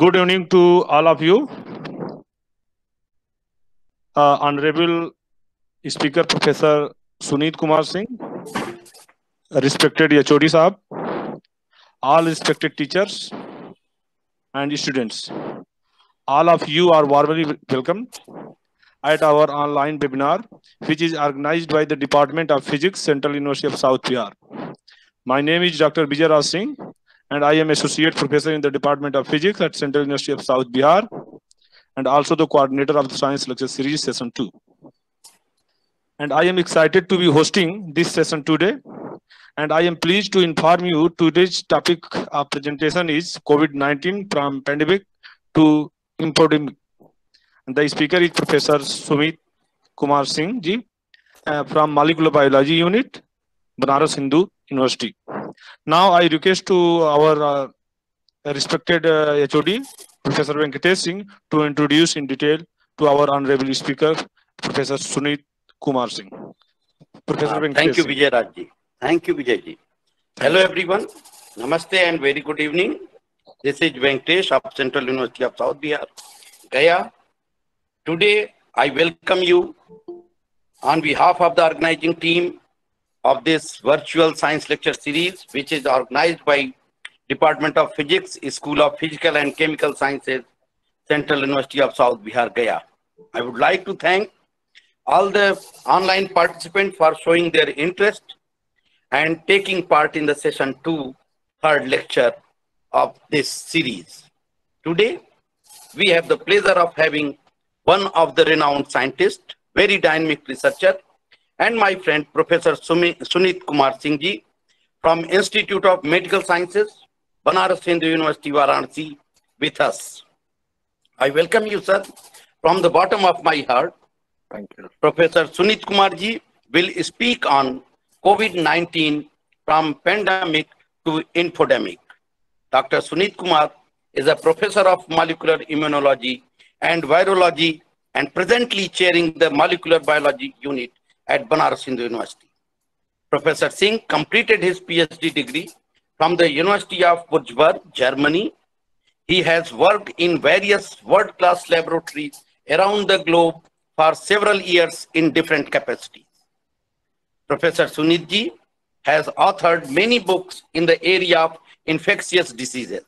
Good evening to all of you. Honorable Speaker Professor Suneet Kumar Singh, respected HOD Saab, all respected teachers and students. All of you are warmly welcome at our online webinar, which is organized by the Department of Physics, Central University of South Bihar. My name is Dr. Vijay Raj Singh, and I am Associate Professor in the Department of Physics at Central University of South Bihar, and also the coordinator of the Science Lecture Series Session 2. And I am excited to be hosting this session today. And I am pleased to inform you today's topic of presentation is COVID-19 from pandemic to infodemic. And the speaker is Professor Sumit Kumar Singh ji from Molecular Biology Unit, Banaras Hindu University. Now I request to our respected HOD, Professor Venkatesh Singh, to introduce in detail to our honorable speaker, Professor Sunit Kumar Singh. Professor Venkatesh. Thank you, Vijay Raj ji. Thank you, Vijay ji. Hello, everyone. Namaste and very good evening. This is Venkatesh of Central University of South Bihar, Gaya. Today, I welcome you on behalf of the organizing team of this virtual science lecture series, which is organized by Department of Physics, School of Physical and Chemical Sciences, Central University of South Bihar, Gaya. I would like to thank all the online participants for showing their interest and taking part in the session 2, third lecture of this series. Today, we have the pleasure of having one of the renowned scientists, very dynamic researcher, and my friend, Professor Sunit Kumar Singh ji from Institute of Medical Sciences, Banaras Hindu University, Varanasi, with us. I welcome you, sir, from the bottom of my heart. Thank you. Professor Sunit Kumar ji will speak on COVID-19 from pandemic to infodemic. Dr. Sunit Kumar is a professor of molecular immunology and virology and presently chairing the molecular biology unit at Banaras Hindu University. Professor Singh completed his PhD degree from the University of Würzburg, Germany. He has worked in various world-class laboratories around the globe for several years in different capacities. Professor Sunit ji has authored many books in the area of infectious diseases.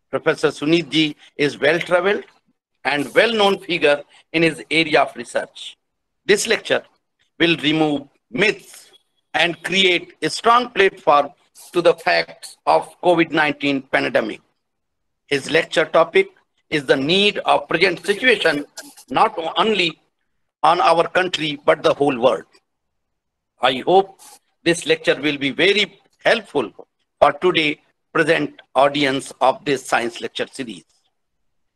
Professor Sunit ji is well-traveled and well-known figure in his area of research. This lecture will remove myths and create a strong platform to the facts of COVID-19 pandemic. His lecture topic is the need of present situation, not only on our country, but the whole world. I hope this lecture will be very helpful for today present audience of this science lecture series.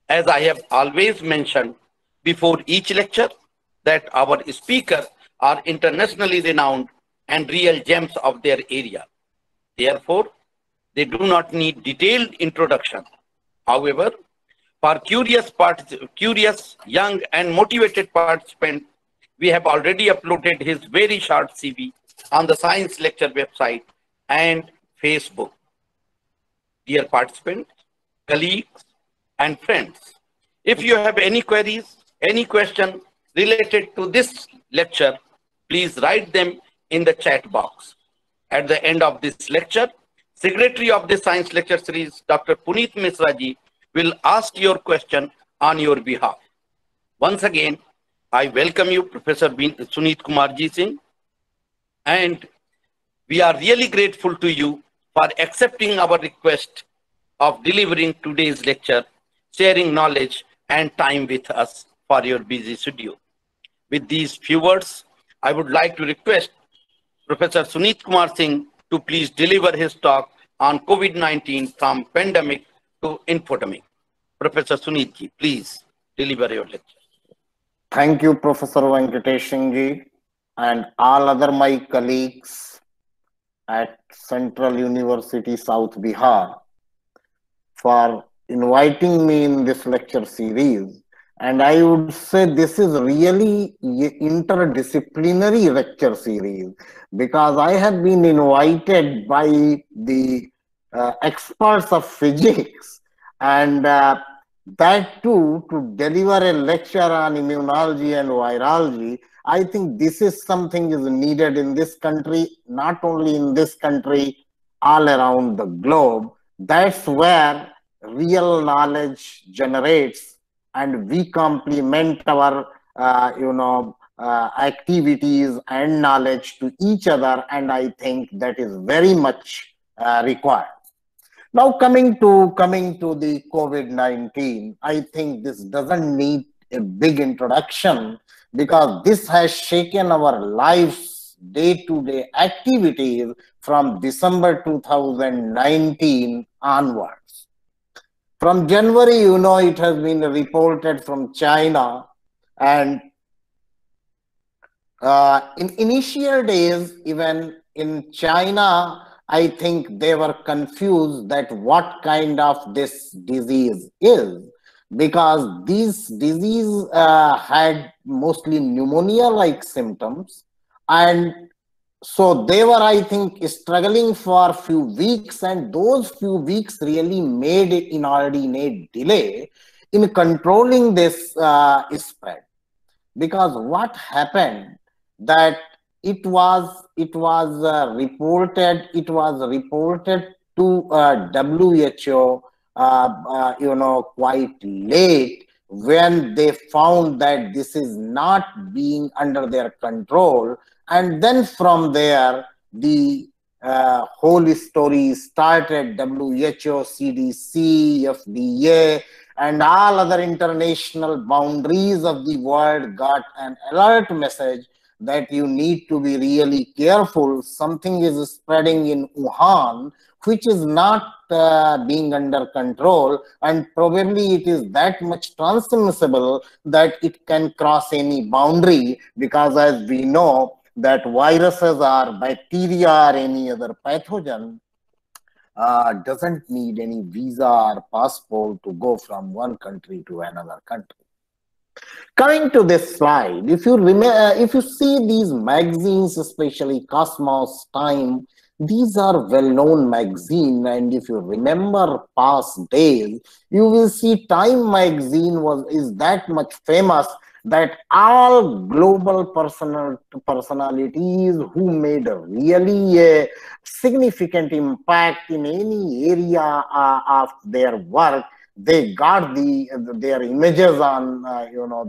As I have always mentioned before each lecture, that our speakers are internationally renowned and real gems of their area. Therefore, they do not need detailed introduction. However, for curious, young and motivated participants, we have already uploaded his very short CV on the science lecture website and Facebook. Dear participants, colleagues, and friends, if you have any queries, any question related to this lecture, please write them in the chat box. At the end of this lecture, Secretary of the Science Lecture Series, Dr. Puneet Misra ji, will ask your question on your behalf. Once again, I welcome you, Professor Sunit Kumar ji Singh, and we are really grateful to you for accepting our request of delivering today's lecture, sharing knowledge and time with us for your busy schedule. With these few words, I would like to request Professor Sunit Kumar Singh to please deliver his talk on COVID-19 from pandemic to infodemic. Professor Sunit ji, please deliver your lecture. Thank you, Professor Venkatesh Singh ji, and all other my colleagues at Central University South Bihar for inviting me in this lecture series. And I would say this is really interdisciplinary lecture series because I have been invited by the experts of physics And that too, to deliver a lecture on immunology and virology, I think this is something is needed in this country, not only in this country, all around the globe. That's where real knowledge generates, and we complement our, activities and knowledge to each other. And I think that is very much required. Now coming to the COVID-19, I think this doesn't need a big introduction because this has shaken our lives, day-to-day activities from December 2019 onwards. From January, it has been reported from China, and in initial days, even in China, I think they were confused that what kind of this disease is, because this disease had mostly pneumonia-like symptoms, and so they were, I think, struggling for a few weeks, and those few weeks really made an inordinate delay in controlling this spread. Because what happened that it was reported to WHO quite late, when they found that this is not being under their control, and then from there the whole story started. WHO, CDC, FDA, and all other international boundaries of the world got an alert message that you need to be really careful. Something is spreading in Wuhan, which is not being under control, and probably it is that much transmissible that it can cross any boundary, because as we know that viruses or bacteria or any other pathogen doesn't need any visa or passport to go from one country to another country. Coming to this slide, if you see these magazines, especially Cosmos, Time, these are well-known magazines, and if you remember past days, you will see Time magazine is that much famous that all global personalities who made a really significant impact in any area of their work, they got their images on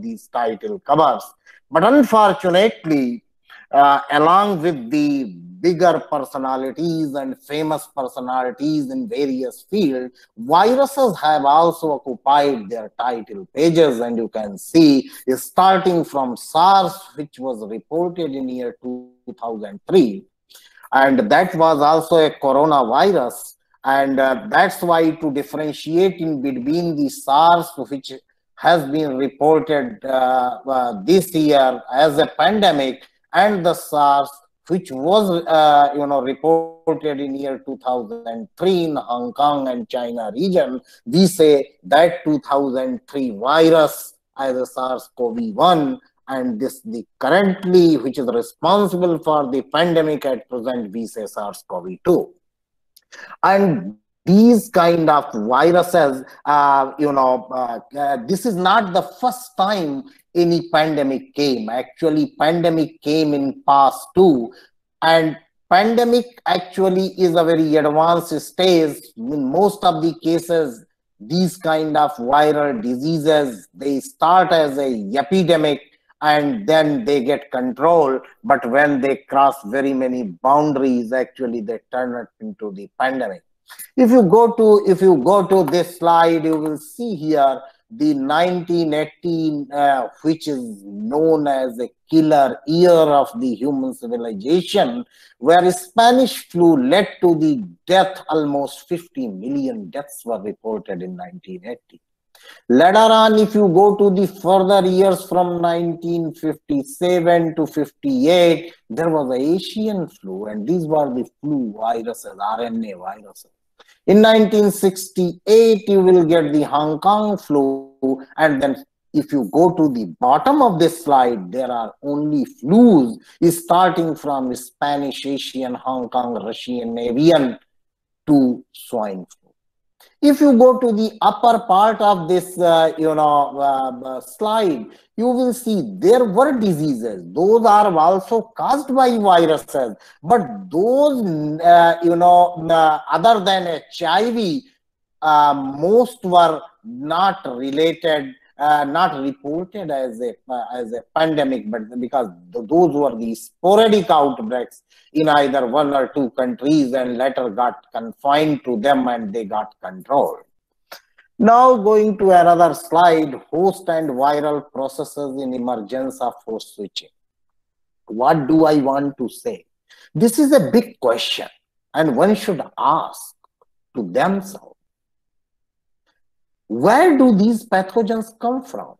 these title covers. But unfortunately, along with the bigger personalities and famous personalities in various fields, viruses have also occupied their title pages, and you can see starting from SARS, which was reported in year 2003, and that was also a coronavirus. And that's why, to differentiate in between the SARS, which has been reported this year as a pandemic, and the SARS, which was reported in year 2003 in Hong Kong and China region, we say that 2003 virus as a SARS-CoV-1, and the currently which is responsible for the pandemic at present, we say SARS-CoV-2. And these kind of viruses, this is not the first time any pandemic came. Actually, pandemic came in past too, and pandemic actually is a very advanced stage. In most of the cases, these kind of viral diseases, they start as a epidemic and then they get control, but when they cross very many boundaries, actually they turn it into the pandemic. If you go to this slide, you will see here the 1918, which is known as a killer year of the human civilization, where Spanish flu led to the death. Almost 50 million deaths were reported in 1980. Later on, if you go to the further years from 1957 to 58, there was the Asian flu, and these were the flu viruses, RNA viruses. In 1968, you will get the Hong Kong flu, and then if you go to the bottom of this slide, there are only flus starting from Spanish, Asian, Hong Kong, Russian, avian to swine flu. If you go to the upper part of this, slide, you will see there were diseases. Those are also caused by viruses, but those, other than HIV, most were not related, not reported as a pandemic, but because those were the sporadic outbreaks in either one or two countries, and later got confined to them and they got controlled. Now going to another slide, host and viral processes in emergence of host switching. What do I want to say? This is a big question, and one should ask to themselves, where do these pathogens come from?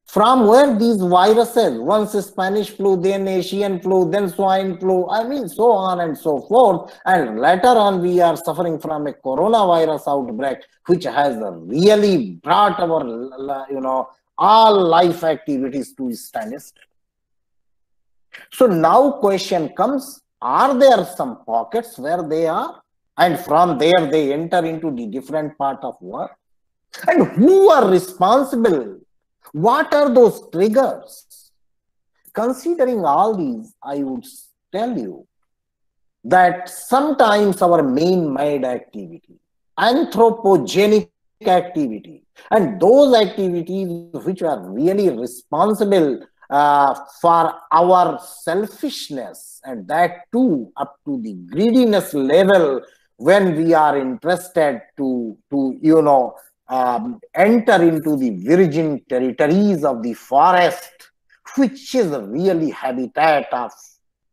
From where these viruses, once Spanish flu, then Asian flu, then swine flu, so on and so forth. And later on, we are suffering from a coronavirus outbreak, which has really brought our, all life activities to a standstill. So now question comes, are there some pockets where they are? And from there, they enter into the different part of world? And who are responsible? What are those triggers? Considering all these, I would tell you that sometimes our man-made activity, anthropogenic activity, and those activities which are really responsible for our selfishness, and that too up to the greediness level, when we are interested to enter into the virgin territories of the forest, which is really habitat of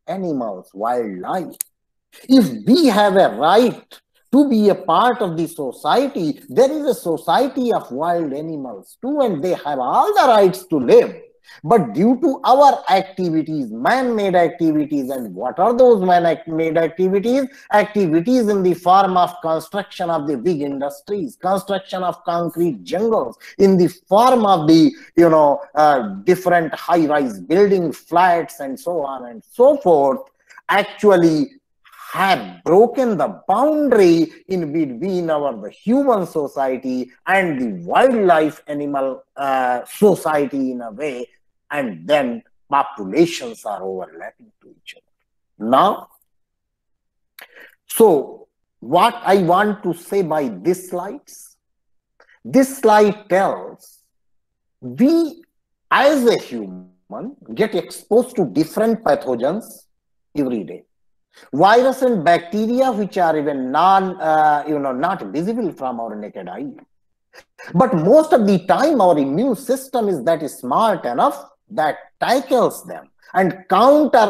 animals, wildlife. If we have a right to be a part of the society, there is a society of wild animals too, and they have all the rights to live. But due to our activities, man-made activities, and what are those man-made activities? Activities in the form of construction of the big industries, construction of concrete jungles, in the form of the, different high-rise building flats and so on and so forth, actually have broken the boundary in between the human society and the wildlife animal society in a way, and then populations are overlapping to each other. Now, so what I want to say by this slide tells we as a human get exposed to different pathogens every day. Virus and bacteria which are even not visible from our naked eye. But most of the time our immune system is that smart enough that tackles them and counter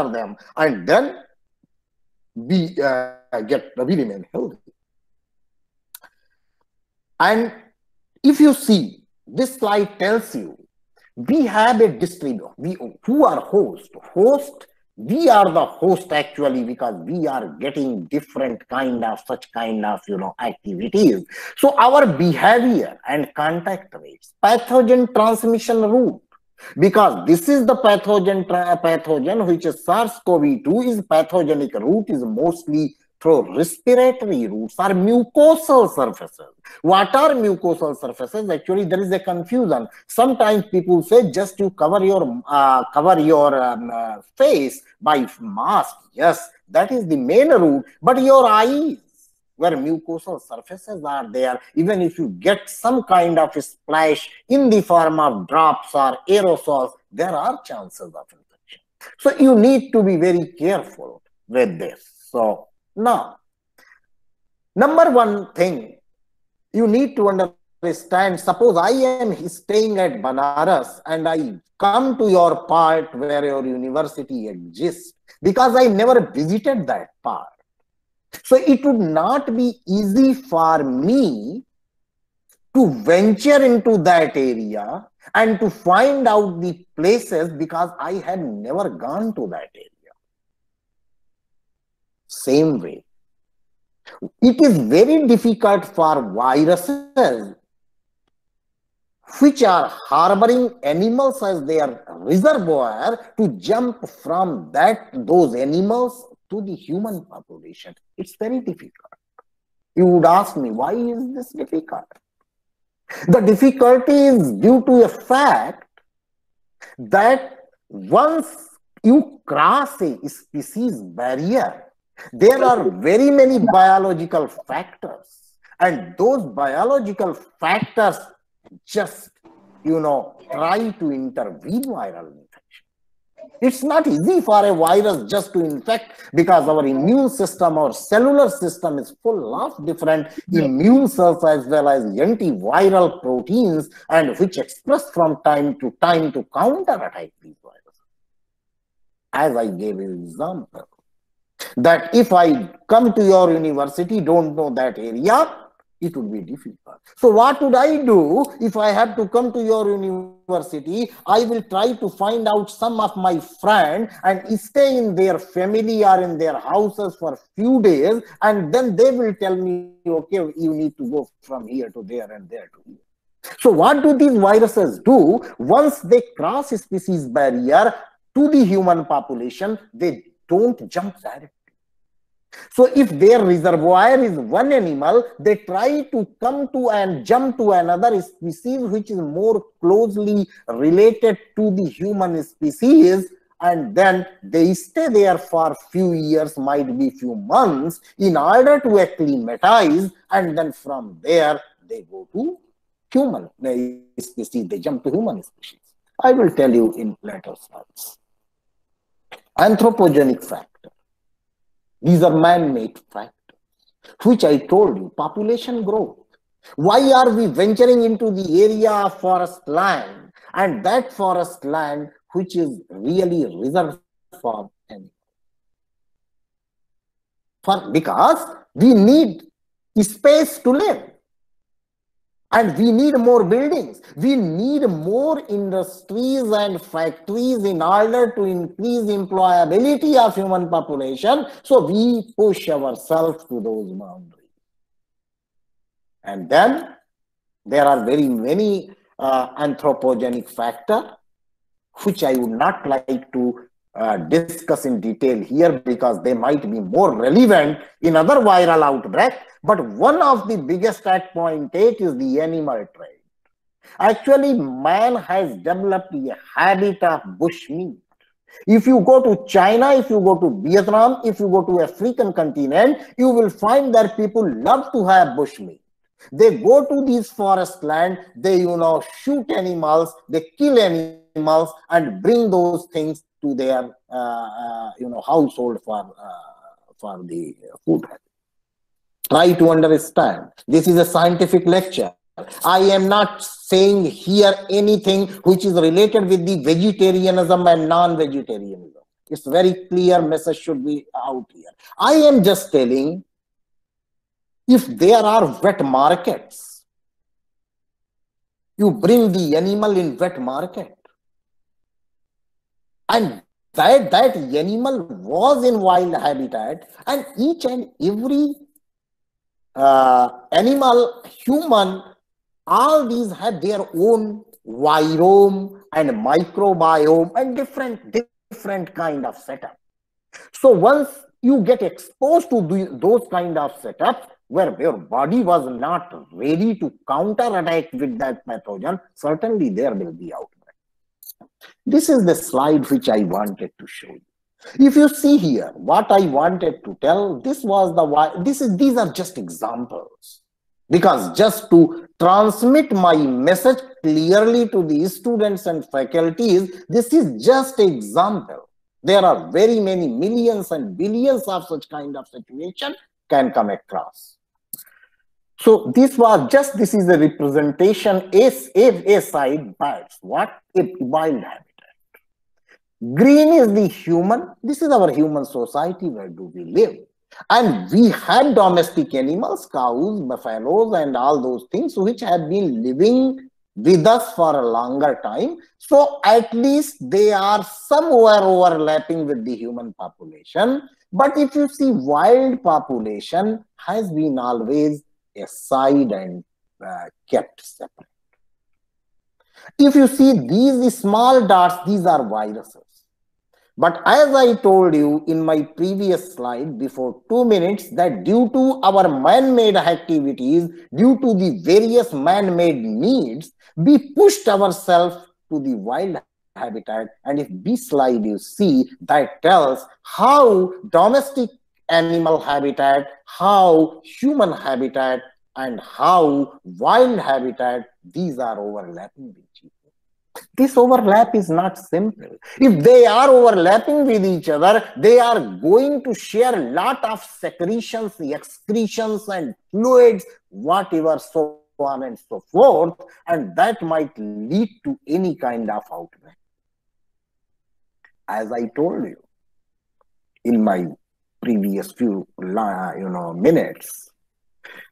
them, and then we remain healthy. And if you see, this slide tells you we have a distributor. Who are host? We are the host actually, because we are getting different such kind of activities. So our behavior and contact rates, pathogen transmission route, because this is the pathogen which is SARS-CoV-2 is pathogenic route is mostly through respiratory routes or mucosal surfaces. What are mucosal surfaces? Actually, there is a confusion. Sometimes people say just you cover your face by mask. Yes, that is the main route. But your eyes, where mucosal surfaces are there, even if you get some kind of a splash in the form of drops or aerosols, there are chances of infection. So you need to be very careful with this. So now, number one thing you need to understand, suppose I am staying at Banaras and I come to your part where your university exists, because I never visited that part. So it would not be easy for me to venture into that area and to find out the places, because I had never gone to that area. Same way, it is very difficult for viruses which are harboring animals as their reservoir to jump from those animals to the human population. It's very difficult. You would ask me, why is this difficult? The difficulty is due to a fact that once you cross a species barrier, there are very many biological factors, and those biological factors just, try to intervene viral infection. It's not easy for a virus just to infect because our immune system, our cellular system is full of different immune cells as well as antiviral proteins, and which express from time to time to counterattack these viruses. As I gave you an example, that if I come to your university, don't know that area, it would be difficult. So what would I do if I had to come to your university? I will try to find out some of my friends and stay in their family or in their houses for a few days, and then they will tell me, okay, you need to go from here to there and there to here. So what do these viruses do? Once they cross a species barrier to the human population, they don't jump directly. So if their reservoir is one animal, they try to come to and jump to another species which is more closely related to the human species, and then they stay there for few years, might be few months, in order to acclimatize, and then from there they go to human species, they jump to human species. I will tell you in later slides. Anthropogenic factor. These are man-made factors, which I told you, population growth. Why are we venturing into the area of forest land, and that forest land which is really reserved for animals? Because we need space to live. And we need more buildings. We need more industries and factories in order to increase employability of human population. So we push ourselves to those boundaries. And then there are very many anthropogenic factors, which I would not like to discuss in detail here because they might be more relevant in other viral outbreaks. But one of the biggest at point 8 is the animal trade. Actually, man has developed a habit of bushmeat. If you go to China, if you go to Vietnam, if you go to African continent, you will find that people love to have bushmeat. They go to these forest land, they shoot animals, they kill animals and bring those things to their household for the food. Try to understand. This is a scientific lecture. I am not saying here anything which is related with the vegetarianism and non-vegetarianism. It's very clear message should be out here. I am just telling, if there are wet markets, you bring the animal in wet market, and that animal was in wild habitat, and each and every animal, human, all these had their own virome and microbiome and different kind of setup. So once you get exposed to those kind of setups where your body was not ready to counterattack with that pathogen, certainly there will be outbreak. This is the slide which I wanted to show you. If you see here, what I wanted to tell, these are just examples. Because just to transmit my message clearly to the students and faculties, this is just an example. There are very many millions and billions of such kind of situation can come across. So this is a representation, a side birds, what? A wild habitat. Green is the human. This is our human society. Where do we live? And we had domestic animals, cows, buffaloes, and all those things which have been living with us for a longer time. So at least they are somewhere overlapping with the human population. But if you see, wild population has been always aside and kept separate. If you see these small dots, these are viruses. But as I told you in my previous slide before 2 minutes, that due to our man-made activities, due to the various man-made needs, we pushed ourselves to the wild habitat. And if this slide you see, that tells how domestic animal habitat, how human habitat, and how wild habitat, these are overlapping with each other. This overlap is not simple. If they are overlapping with each other, they are going to share a lot of secretions, excretions, and fluids, whatever, so on and so forth, and that might lead to any kind of outbreak. As I told you in my previous few minutes,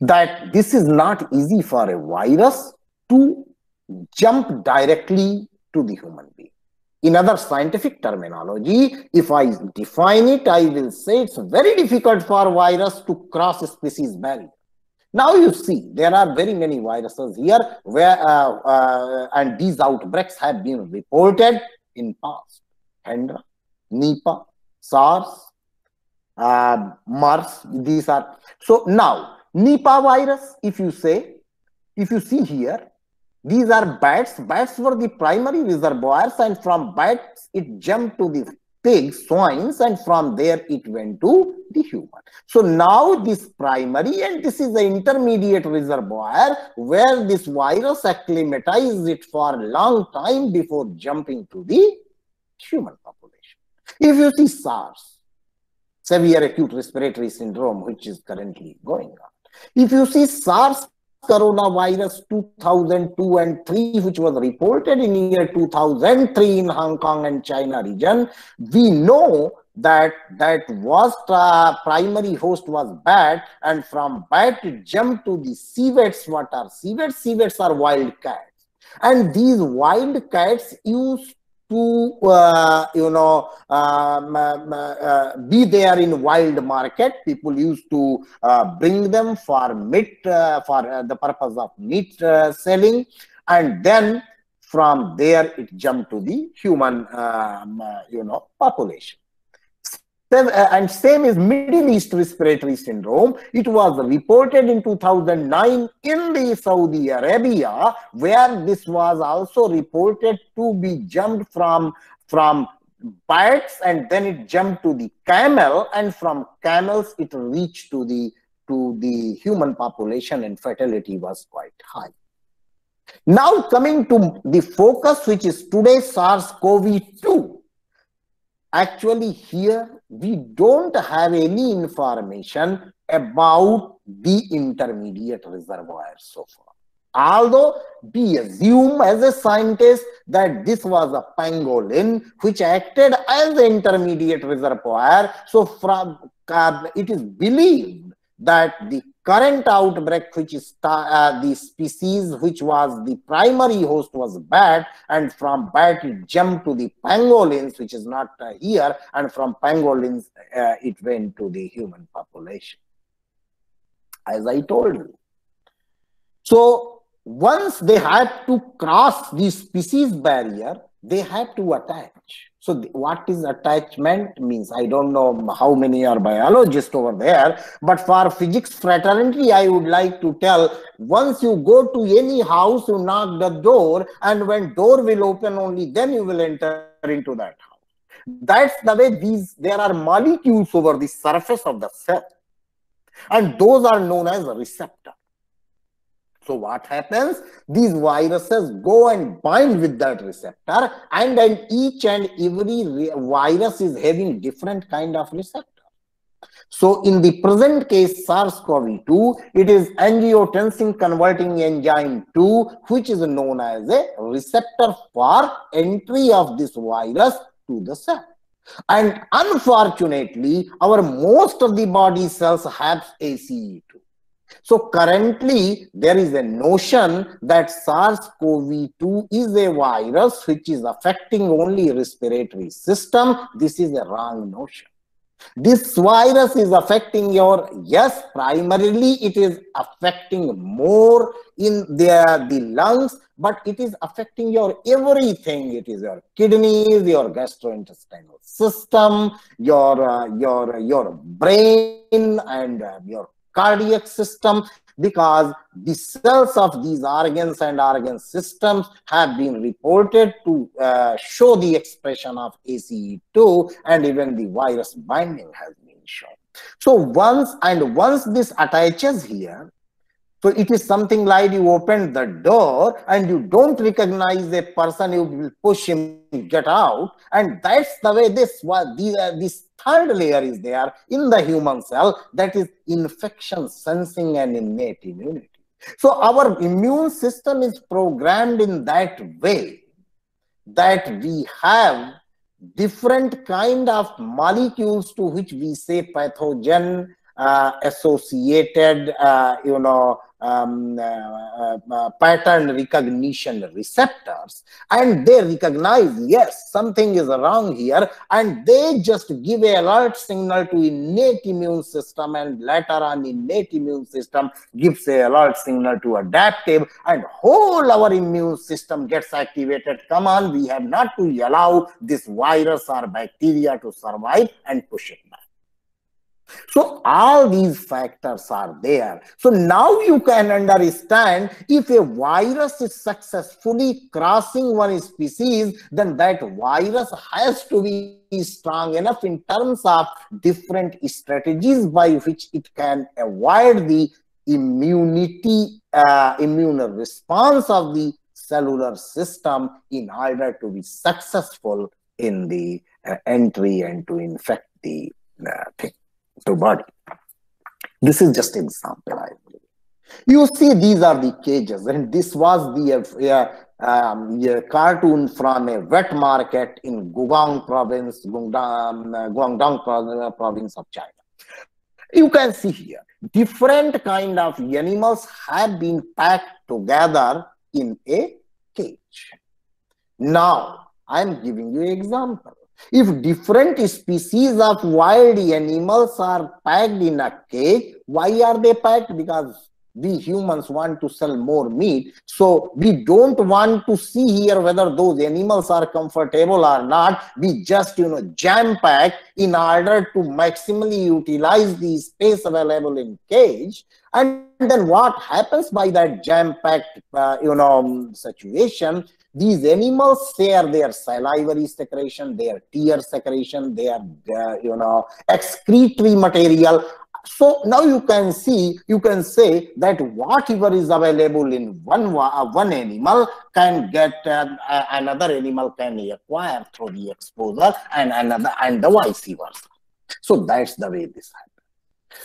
that this is not easy for a virus to jump directly to the human being. In other scientific terminology, if I define it, I will say it's very difficult for a virus to cross a species barrier. Now you see, there are very many viruses here where, and these outbreaks have been reported in past. Hendra, Nipah, SARS, MERS, these are. So now, Nipah virus, if you see here, these are bats. Bats were the primary reservoirs, and from bats it jumped to the pigs, swines, and from there it went to the human. So now this primary, and this is the intermediate reservoir where this virus acclimatizes it for a long time before jumping to the human population. If you see SARS, severe acute respiratory syndrome, which is currently going on. If you see SARS coronavirus 2002 and 3, which was reported in year 2003 in Hong Kong and China region, we know that primary host was bat, and from bat it jumped to the civets. What are civets? Civets are wild cats, and these wild cats used to be there in wild market. People used to bring them for meat, for the purpose of meat selling, and then from there it jumped to the human population. And same is Middle East respiratory syndrome. It was reported in 2009 in the Saudi Arabia, where this was also reported to be jumped from bats, and then it jumped to the camel, and from camels it reached to the human population, and fatality was quite high. Now coming to the focus, which is today's SARS-CoV-2. Actually, here we don't have any information about the intermediate reservoir so far. Although we assume as a scientist that this was a pangolin which acted as the intermediate reservoir. So from it is believed that the current outbreak, which is the species which was the primary host, was bat, and from bat it jumped to the pangolins, which is not here, and from pangolins it went to the human population, as I told you. So once they had to cross the species barrier, they had to attach. So what is attachment means? I don't know how many are biologists over there, but for physics fraternity, I would like to tell, once you go to any house, you knock the door, and when door will open, only then you will enter into that house. That's the way there are molecules over the surface of the cell, and those are known as a receptor. So what happens? These viruses go and bind with that receptor, and then each and every virus is having different kind of receptor. So in the present case, SARS-CoV-2, it is angiotensin converting enzyme 2, which is known as a receptor for entry of this virus to the cell. And unfortunately, most of the body cells have ACE2. So currently, there is a notion that SARS-CoV-2 is a virus which is affecting only respiratory system. This is a wrong notion. This virus is affecting your, yes, primarily it is affecting more in the lungs, but it is affecting your everything. It is your kidneys, your gastrointestinal system, your brain, and your cardiac system, because the cells of these organs and organ systems have been reported to show the expression of ACE2, and even the virus binding has been shown. So once this attaches here, so it is something like you open the door and you don't recognize a person, you will push him, get out. And that's the way this third layer is there in the human cell, that is infection sensing and innate immunity. So our immune system is programmed in that way, that we have different kind of molecules to which we say pathogen associated, pattern recognition receptors, and they recognize, yes, something is wrong here, and they just give an alert signal to innate immune system, and later on innate immune system gives an alert signal to adaptive, and whole our immune system gets activated. Come on, we have not to allow this virus or bacteria to survive, and push it back. So all these factors are there. So now you can understand, if a virus is successfully crossing one species, then that virus has to be strong enough in terms of different strategies by which it can avoid the immunity, immune response of the cellular system in order to be successful in the entry and to infect the thing. To body. This is just an example, I believe. You see, these are the cages, and this was the cartoon from a wet market in Guangdong province of China. You can see here, different kind of animals have been packed together in a cage. Now, I am giving you an example. If different species of wild animals are packed in a cage, why are they packed? Because we humans want to sell more meat. So we don't want to see here whether those animals are comfortable or not. We just, jam pack in order to maximally utilize the space available in cage. And then what happens by that jam packed, situation? These animals share their salivary secretion, their tear secretion, their, excretory material. So now you can say that whatever is available in one animal can get another animal can acquire through the exposure, and the vice versa. So that's the way this happens.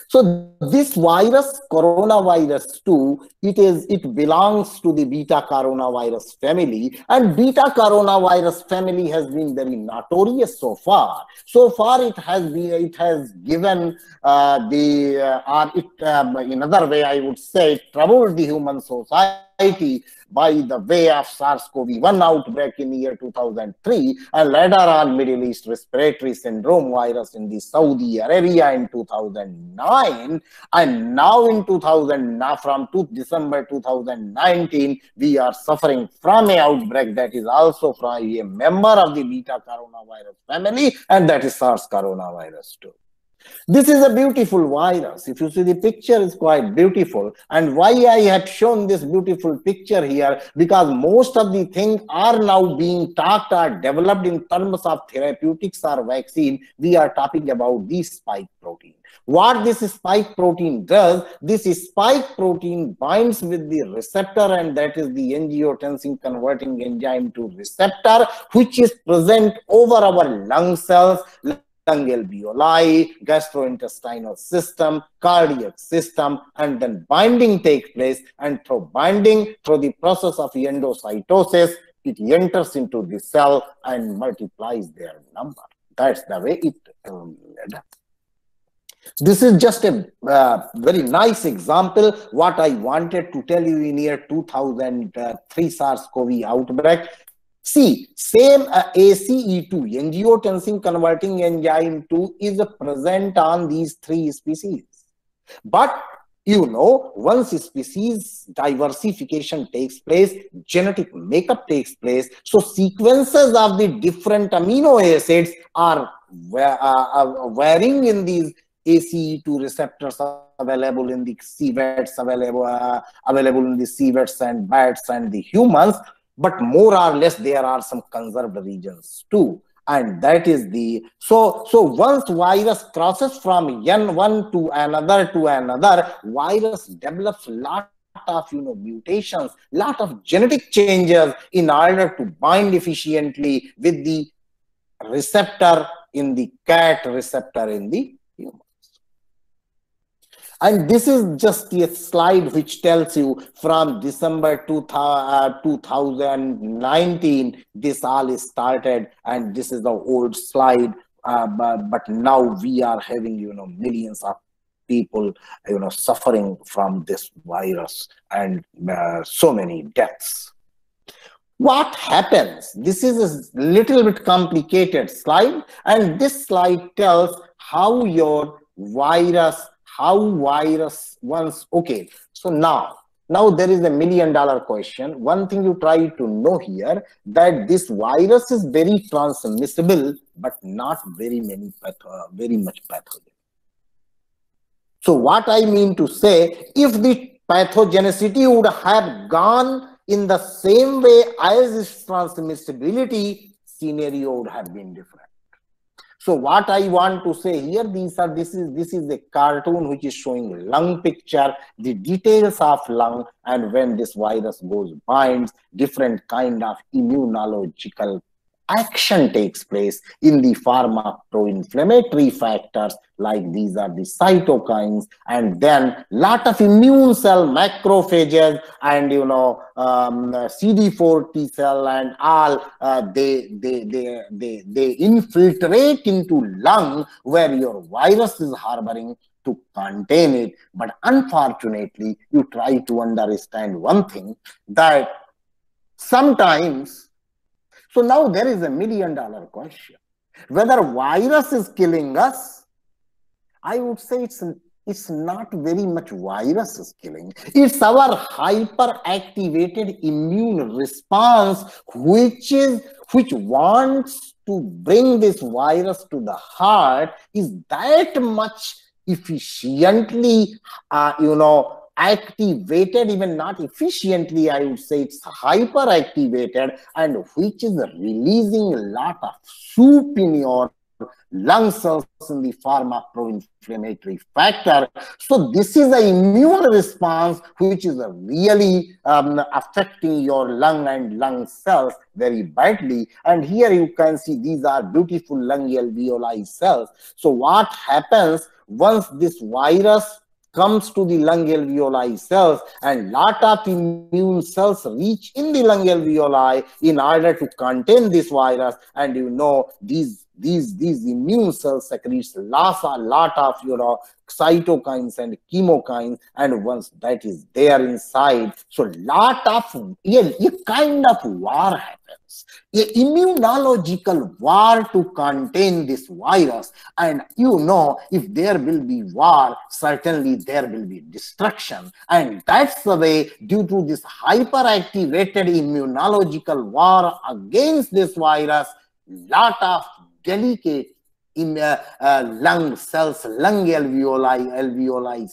So this virus, coronavirus 2, it belongs to the beta coronavirus family, and beta coronavirus family has been very notorious so far. So far, it has given another way I would say, it troubled the human society by the way of SARS-CoV-1 outbreak in the year 2003, and later on Middle East respiratory syndrome virus in the Saudi Arabia in 2009, and now from December 2019, we are suffering from an outbreak that is also from a member of the beta coronavirus family, and that is SARS coronavirus 2. This is a beautiful virus. If you see the picture, is quite beautiful. And why I had shown this beautiful picture here, because most of the things are now being talked or developed in terms of therapeutics or vaccine. We are talking about the spike protein. What this spike protein does, this spike protein binds with the receptor, and that is the angiotensin converting enzyme to receptor, which is present over our lung cells, lung alveoli, gastrointestinal system, cardiac system, and then binding takes place, and through binding, through the process of endocytosis, it enters into the cell and multiplies their number. That's the way it does. This is just a very nice example what I wanted to tell you in year 2003 SARS-CoV outbreak. See, same ACE2, angiotensin converting enzyme 2 is present on these 3 species. But you know, once species diversification takes place, genetic makeup takes place, so sequences of the different amino acids are varying in these ACE2 receptors available in the civets, available in the civets and bats and the humans, but more or less there are some conserved regions too. And that is the so once virus crosses from one to another, virus develops lot of mutations, lot of genetic changes in order to bind efficiently with the receptor in the cat, receptor in the human. And this is just a slide which tells you from December 2019, this all is started, and this is the old slide. But now we are having, millions of people, suffering from this virus and so many deaths. What happens? This is a little bit complicated slide, and this slide tells how your virus once, okay, so now there is a $1 million question. One thing you try to know here, that this virus is very transmissible, but not very much pathogen. So what I mean to say, if the pathogenicity would have gone in the same way as its transmissibility, scenario would have been different. So what I want to say here, this is a cartoon which is showing lung picture, the details of lung, and when this virus binds, different kind of immunological action takes place in the pharma pro-inflammatory factors, like these are the cytokines, and then lot of immune cell macrophages and CD4 T cell and all, they infiltrate into lung where your virus is harboring to contain it. But unfortunately, you try to understand one thing, that sometimes, so now there is a $1 million question. Whether virus is killing us, I would say it's not very much virus is killing. It's our hyperactivated immune response, which wants to bring this virus to the heart, is that much efficiently, activated, even not efficiently, I would say it's hyperactivated, and which is releasing a lot of soup in your lung cells in the pharma pro-inflammatory factor. So this is an immune response which is really affecting your lung and lung cells very badly. And here you can see these are beautiful lung alveoli cells. So what happens once this virus comes to the lung alveoli cells, and lot of immune cells reach in the lung alveoli in order to contain this virus, and these immune cells secretes a lot of cytokines and chemokines, and once that is there inside, so lot of a kind of war happens, a immunological war to contain this virus. And if there will be war, certainly there will be destruction, and that's the way, due to this hyperactivated immunological war against this virus, lot of delicate in lung cells, lung alveoli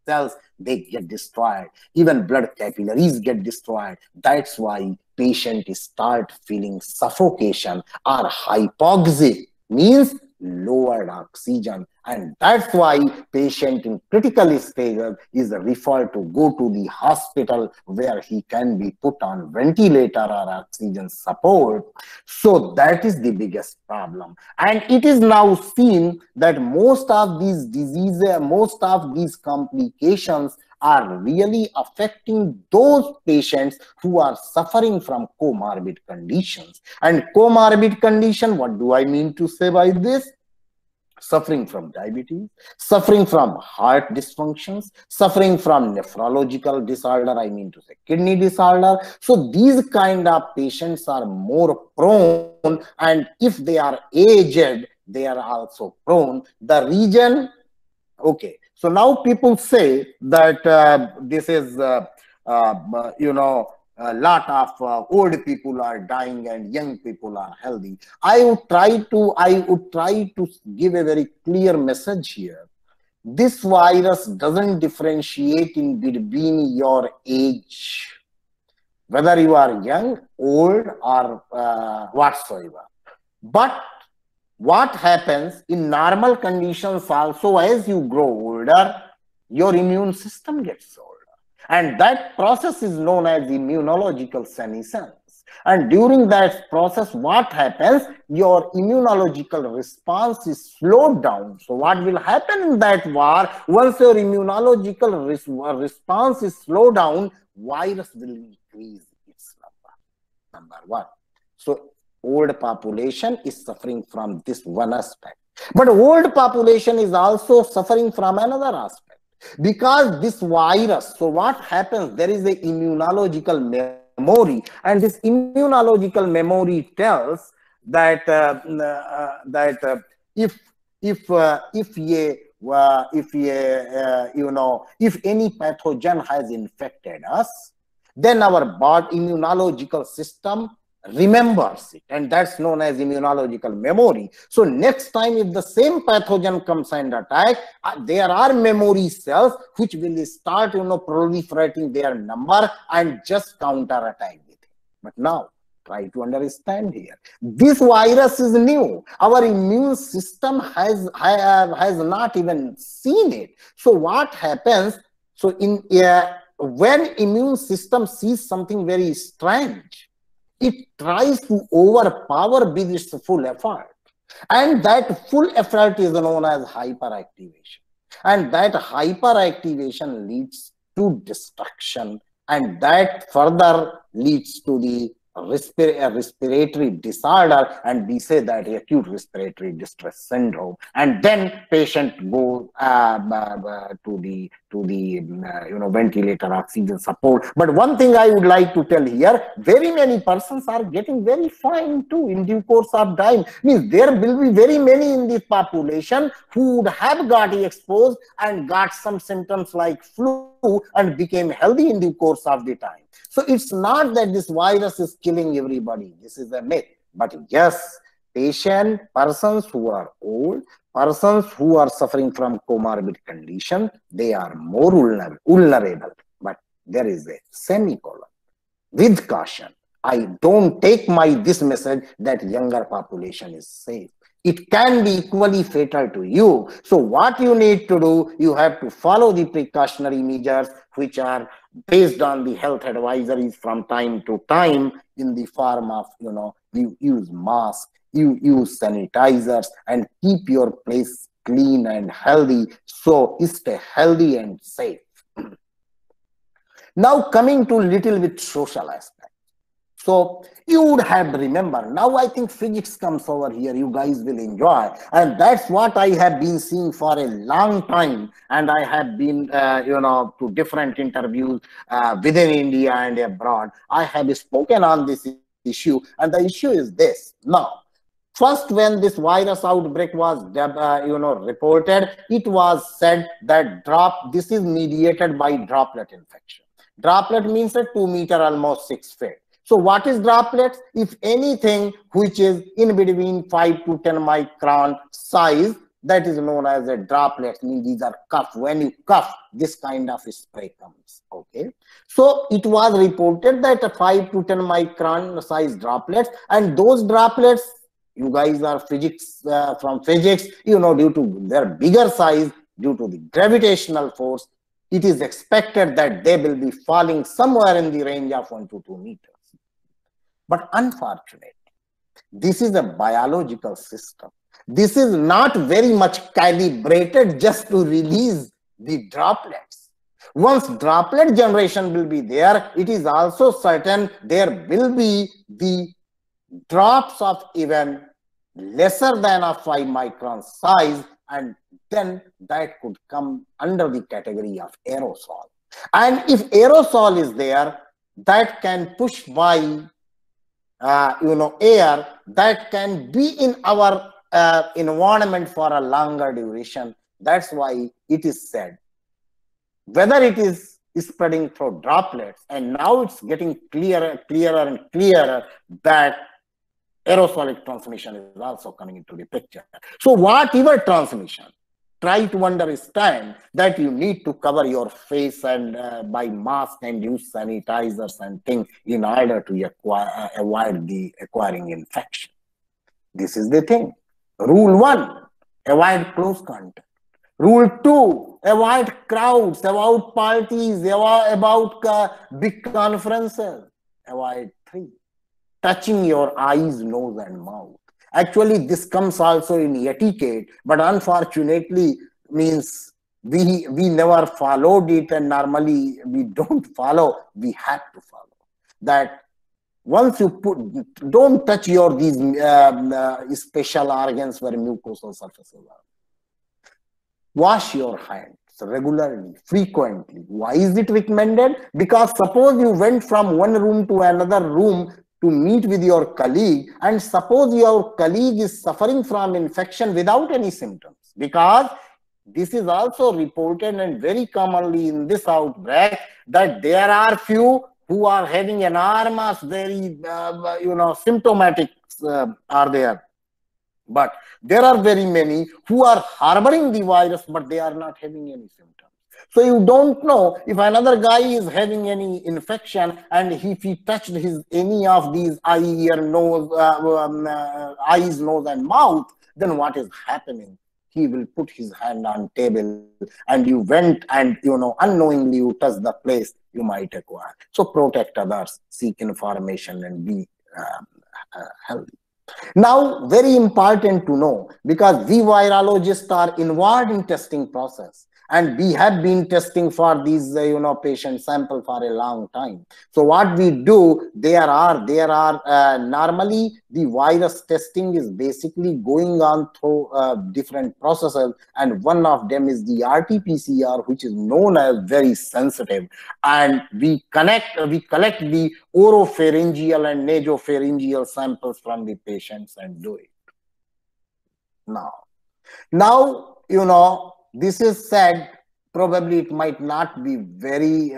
cells, they get destroyed. Even blood capillaries get destroyed. That's why patients start feeling suffocation or hypoxia, means lowered oxygen. And that's why patient in critical stages is referred to go to the hospital, where he can be put on ventilator or oxygen support. So that is the biggest problem. And it is now seen that most of these diseases, most of these complications are really affecting those patients who are suffering from comorbid conditions. And comorbid condition, what do I mean to say by this? suffering from diabetes, suffering from heart dysfunctions, suffering from nephrological disorder, I mean to say kidney disorder. So these kind of patients are more prone, and if they are aged, they are also prone. The reason, okay, so now people say that this is, a lot of old people are dying and young people are healthy. I would try to give a very clear message here. This virus doesn't differentiate in between your age, whether you are young, old, or whatsoever. But what happens in normal conditions also, as you grow older, your immune system gets older. And that process is known as immunological senescence. And during that process, what happens? Your immunological response is slowed down. So what will happen in that war? Once your immunological response is slowed down, virus will increase its number one. So old population is suffering from this one aspect. But old population is also suffering from another aspect. Because this virus, so what happens, there is a immunological memory, and this immunological memory tells that if any pathogen has infected us, then our body immunological system remembers it, and that's known as immunological memory. So next time if the same pathogen comes and attack, there are memory cells which will start proliferating their number and just counterattack with it. But now try to understand here, this virus is new. Our immune system has not even seen it. So what happens? So when immune system sees something very strange, it tries to overpower with its full effort. And that full effort is known as hyperactivation. And that hyperactivation leads to destruction. And that further leads to the respiratory disorder, and we say that acute respiratory distress syndrome, and then patient go to the ventilator, oxygen support. But one thing I would like to tell here, very many persons are getting very fine too in due course of time. Means there will be very many in this population who would have got exposed and got some symptoms like flu and became healthy in due course of the time. So it's not that this virus is killing everybody. This is a myth. But yes, persons who are old, persons who are suffering from comorbid condition, they are more vulnerable. But there is a semicolon. With caution, I don't take this message that younger population is safe. It can be equally fatal to you. So what you need to do, you have to follow the precautionary measures which are based on the health advisories from time to time in the form of, you use masks, you use sanitizers, and keep your place clean and healthy. So stay healthy and safe. Now coming to little bit social aspect. So you would have remember, now I think physics comes over here, you guys will enjoy. And that's what I have been seeing for a long time. And I have been, to different interviews within India and abroad. I have spoken on this issue. And the issue is this. Now, first, when this virus outbreak was, reported, it was said that this is mediated by droplet infection. Droplet means a 2 meter, almost 6 feet. So what is droplets? If anything which is in between 5 to 10 micron size, that is known as a droplet. Means these are cough. When you cough, this kind of spray comes. Okay. So it was reported that a 5 to 10 micron size droplets, and those droplets, you guys are physics from physics, due to their bigger size, due to the gravitational force, it is expected that they will be falling somewhere in the range of 1 to 2 meters. But unfortunately, this is a biological system. This is not very much calibrated just to release the droplets. Once droplet generation will be there, it is also certain there will be the drops of even lesser than a 5 micron size, and then that could come under the category of aerosol. And if aerosol is there, that can push by air that can be in our environment for a longer duration. That's why it is said, whether it is spreading through droplets, and now it's getting clearer and clearer that aerosolic transmission is also coming into the picture. So whatever transmission, try to understand that you need to cover your face and by mask and use sanitizers and things in order to avoid the acquiring infection. This is the thing. Rule 1, avoid close contact. Rule 2, avoid crowds, avoid parties, about big conferences. Avoid 3, touching your eyes, nose, and mouth. Actually, this comes also in etiquette, but unfortunately means we never followed it, and normally we don't follow. We have to follow that. Once you don't touch these special organs where mucosal surfaces are. Wash your hands regularly, frequently. Why is it recommended? Because suppose you went from one room to another room to meet with your colleague, and suppose your colleague is suffering from infection without any symptoms, because this is also reported and very commonly in this outbreak that there are few who are having enormous, very symptomatic are there, but there are very many who are harboring the virus but they are not having any symptoms. So you don't know if another guy is having any infection, and if he touched any of these eyes, nose, and mouth, then what is happening? He will put his hand on table, and you went and unknowingly you touch the place, you might acquire. So protect others, seek information, and be healthy. Now, very important to know, because we virologists are involved in testing process, and we have been testing for these patient sample for a long time. So what we do, there are normally the virus testing is basically going on through different processes, and one of them is the RT-PCR, which is known as very sensitive, and we collect the oropharyngeal and nasopharyngeal samples from the patients and do it. Now this is said, probably it might not be very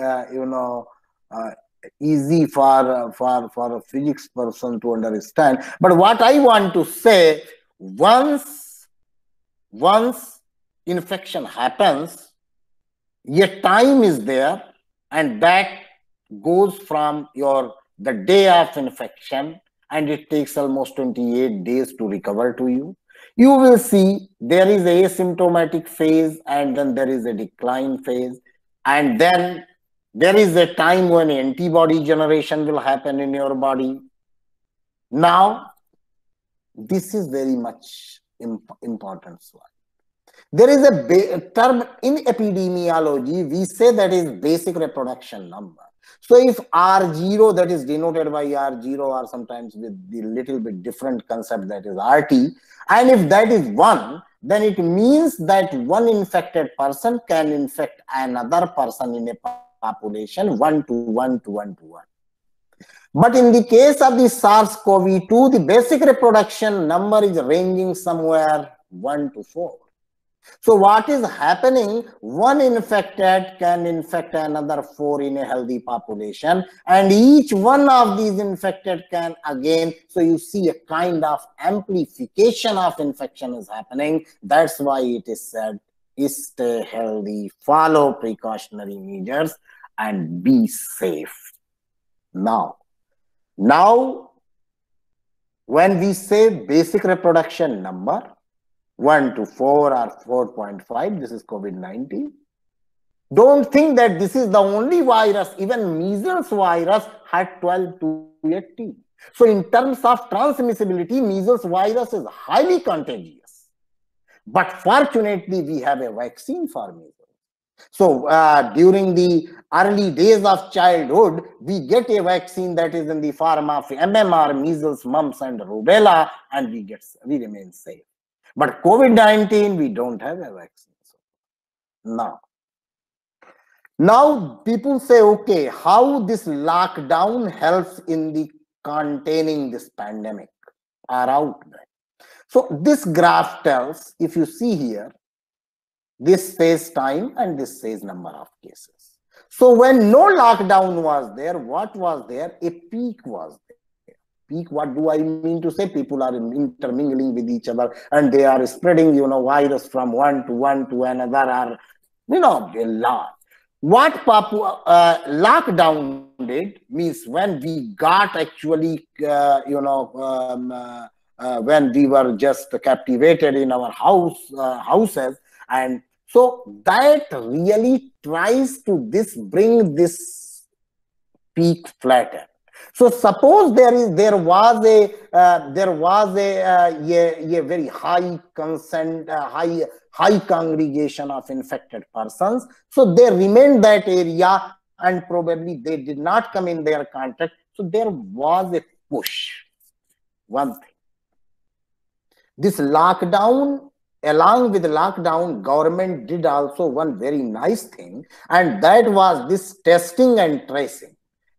easy for a physics person to understand, but what I want to say, once infection happens, a time is there, and that goes from the day of infection, and it takes almost 28 days to recover to you. You will see there is a asymptomatic phase, and then there is a decline phase, and then there is a time when antibody generation will happen in your body. Now, this is very much important slide. There is a term in epidemiology, we say that is basic reproduction number. So if R0, that is denoted by R0, or sometimes with the little bit different concept, that is RT, and if that is 1, then it means that one infected person can infect another person in a population 1 to 1 to 1 to 1. But in the case of the SARS-CoV-2, the basic reproduction number is ranging somewhere 1 to 4. So what is happening, one infected can infect another 4 in a healthy population, and each one of these infected can again, so you see a kind of amplification of infection is happening. That's why it is said, stay healthy, follow precautionary measures, and be safe. Now, when we say basic reproduction number, 1 to 4 or 4.5, this is COVID-19. Don't think that this is the only virus. Even measles virus had 12 to 18. So in terms of transmissibility, measles virus is highly contagious. But fortunately, we have a vaccine for measles. So during the early days of childhood, we get a vaccine that is in the form of MMR, measles, mumps, and rubella, and we remain safe. But COVID-19, we don't have a vaccine. Now people say, okay, how this lockdown helps in the containing this pandemic or outbreak. So this graph tells, if you see here, this says time and this says number of cases. So when no lockdown was there, what was there? A peak was there. Peak, what do I mean to say? People are intermingling with each other and they are spreading, virus from one to another, or, a lot. What lockdown did means when we got actually, when we were just captivated in our houses, and so that really tries to bring this peak flatter. So suppose there was a very high consent, high congregation of infected persons. So they remained that area and probably they did not come in their contact. So there was a push. One thing. This lockdown, along with lockdown, government did also one very nice thing, and that was this testing and tracing.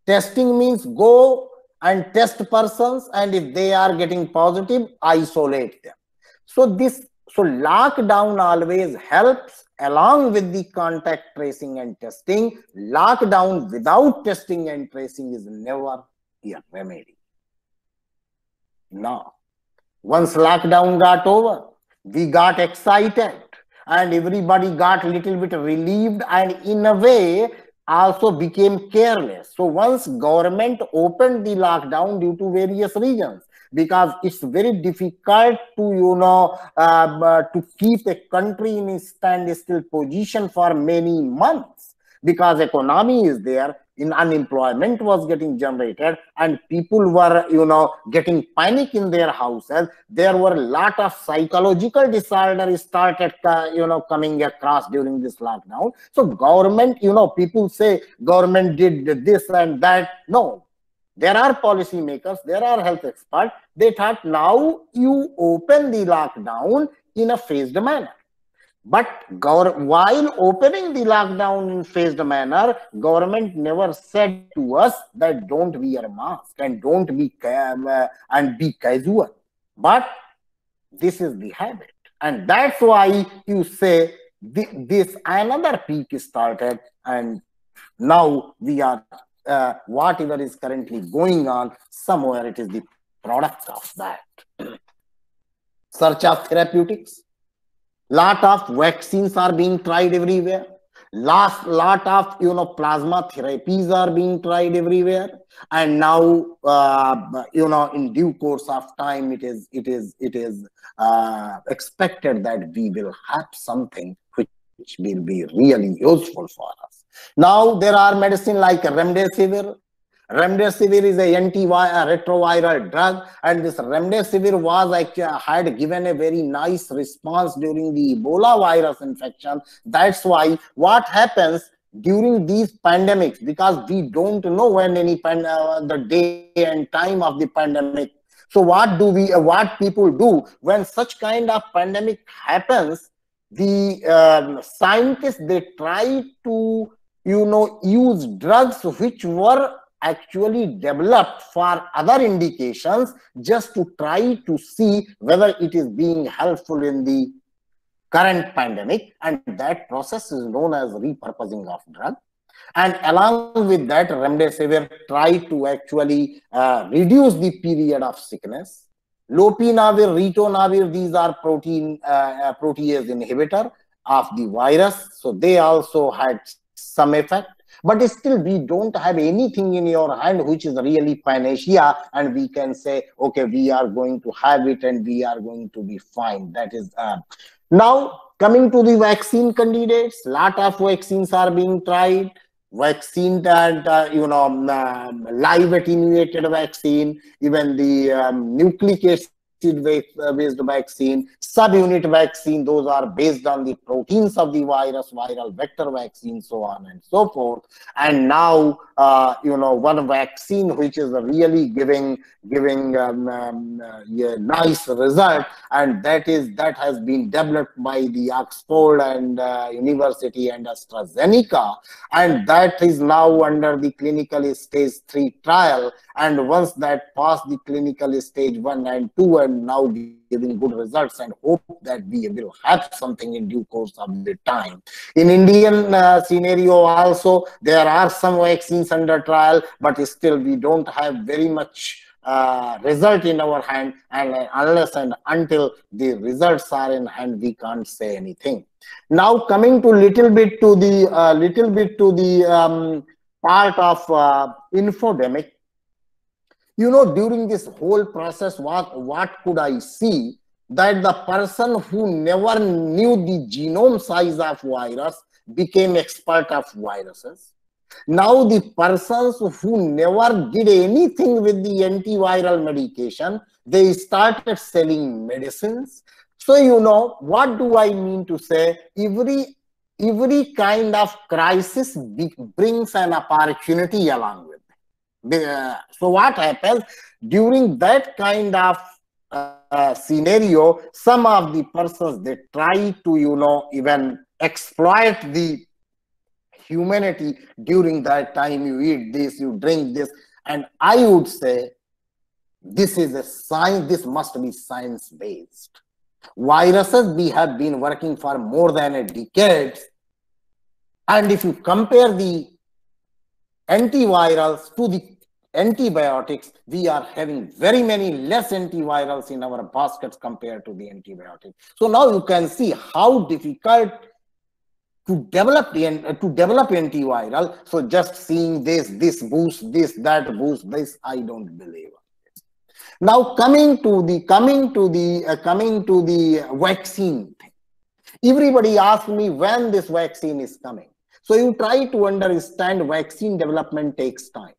Testing means go and test persons, and if they are getting positive, isolate them. So lockdown always helps along with the contact tracing and testing. Lockdown without testing and tracing is never a remedy. Now, once lockdown got over, we got excited and everybody got a little bit relieved and in a way also became careless. So once government opened the lockdown due to various reasons, because it's very difficult to, to keep a country in a standstill position for many months, because economy is there, in unemployment was getting generated, and people were, getting panic in their houses. There were a lot of psychological disorders started, coming across during this lockdown. So government, people say government did this and that. No, there are policymakers, there are health experts. They thought now you open the lockdown in a phased manner. But while opening the lockdown in phased manner, government never said to us that don't wear a mask and don't be and be casual. But this is the habit, and that's why you say this another peak started, and now we are whatever is currently going on, somewhere it is the product of that. Search of therapeutics. Lot of vaccines are being tried everywhere. Lot of plasma therapies are being tried everywhere, and now in due course of time it is expected that we will have something which will be really useful for us. Now there are medicine like remdesivir. Remdesivir is a retroviral drug, and this remdesivir was had given a very nice response during the Ebola virus infection. That's why what happens during these pandemics, because we don't know when the day and time of the pandemic. So what people do when such kind of pandemic happens, the scientists, they try to use drugs which were actually developed for other indications, just to try to see whether it is being helpful in the current pandemic, and that process is known as repurposing of drug. And along with that, remdesivir tried to actually reduce the period of sickness. Lopinavir, ritonavir, these are protease inhibitor of the virus, so they also had some effect. But still, we don't have anything in your hand which is really panacea, and we can say, okay, we are going to have it and we are going to be fine. That is now coming to the vaccine candidates. Lot of vaccines are being tried. Vaccine and live attenuated vaccine, even the nucleic based vaccine, subunit vaccine, those are based on the proteins of the virus, viral vector vaccine, so on and so forth. And now, one vaccine which is really giving nice result, and that has been developed by the Oxford and University and AstraZeneca, and that is now under the clinical stage 3 trial. And once that passed the clinical stage 1 and 2, and now giving good results, and hope that we will have something in due course of the time. In Indian scenario also, there are some vaccines under trial, but still we don't have very much result in our hand, and unless and until the results are in hand, we can't say anything. Now coming to little bit to the part of infodemic. During this whole process, what could I see? That the person who never knew the genome size of virus became expert of viruses. Now the persons who never did anything with the antiviral medication, they started selling medicines. So what do I mean to say? Every kind of crisis brings an opportunity along with it. So what happens during that kind of scenario? Some of the persons, they try to even exploit the humanity. During that time, you eat this, you drink this, and I would say this is a science. This must be science based. Viruses, we have been working for more than a decade, and if you compare the antivirals to the antibiotics, we are having very many less antivirals in our baskets compared to the antibiotics. So now you can see how difficult to develop antiviral. So just seeing this boost this, that boost this, I don't believe. Now coming to the vaccine thing. Everybody asks me when this vaccine is coming. So you try to understand vaccine development takes time,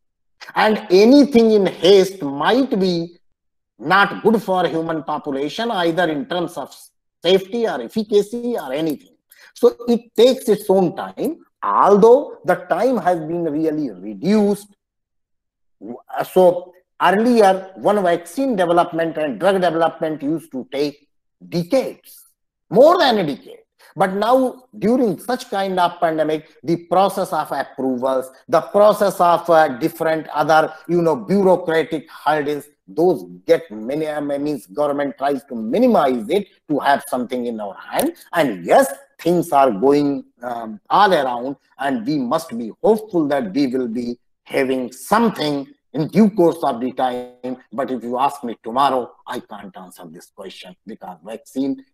and anything in haste might be not good for human population, either in terms of safety or efficacy or anything. So it takes its own time, although the time has been really reduced. So earlier, one vaccine development and drug development used to take decades, more than a decade. But now, during such kind of pandemic, the process of approvals, the process of different other, bureaucratic hurdles, those get many, means government tries to minimize it to have something in our hand. And yes, things are going all around, and we must be hopeful that we will be having something in due course of the time. But if you ask me tomorrow, I can't answer this question, because vaccine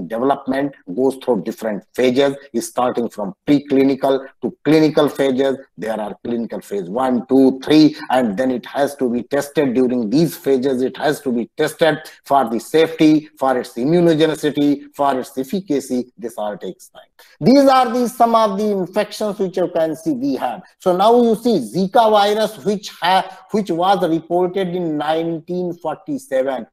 development goes through different phases, starting from preclinical to clinical phases. There are clinical phase 1, 2, 3, and then it has to be tested. During these phases, it has to be tested for the safety, for its immunogenicity, for its efficacy. This all takes time. These are some of the infections which you can see we have. So now you see Zika virus, which was reported in 1947,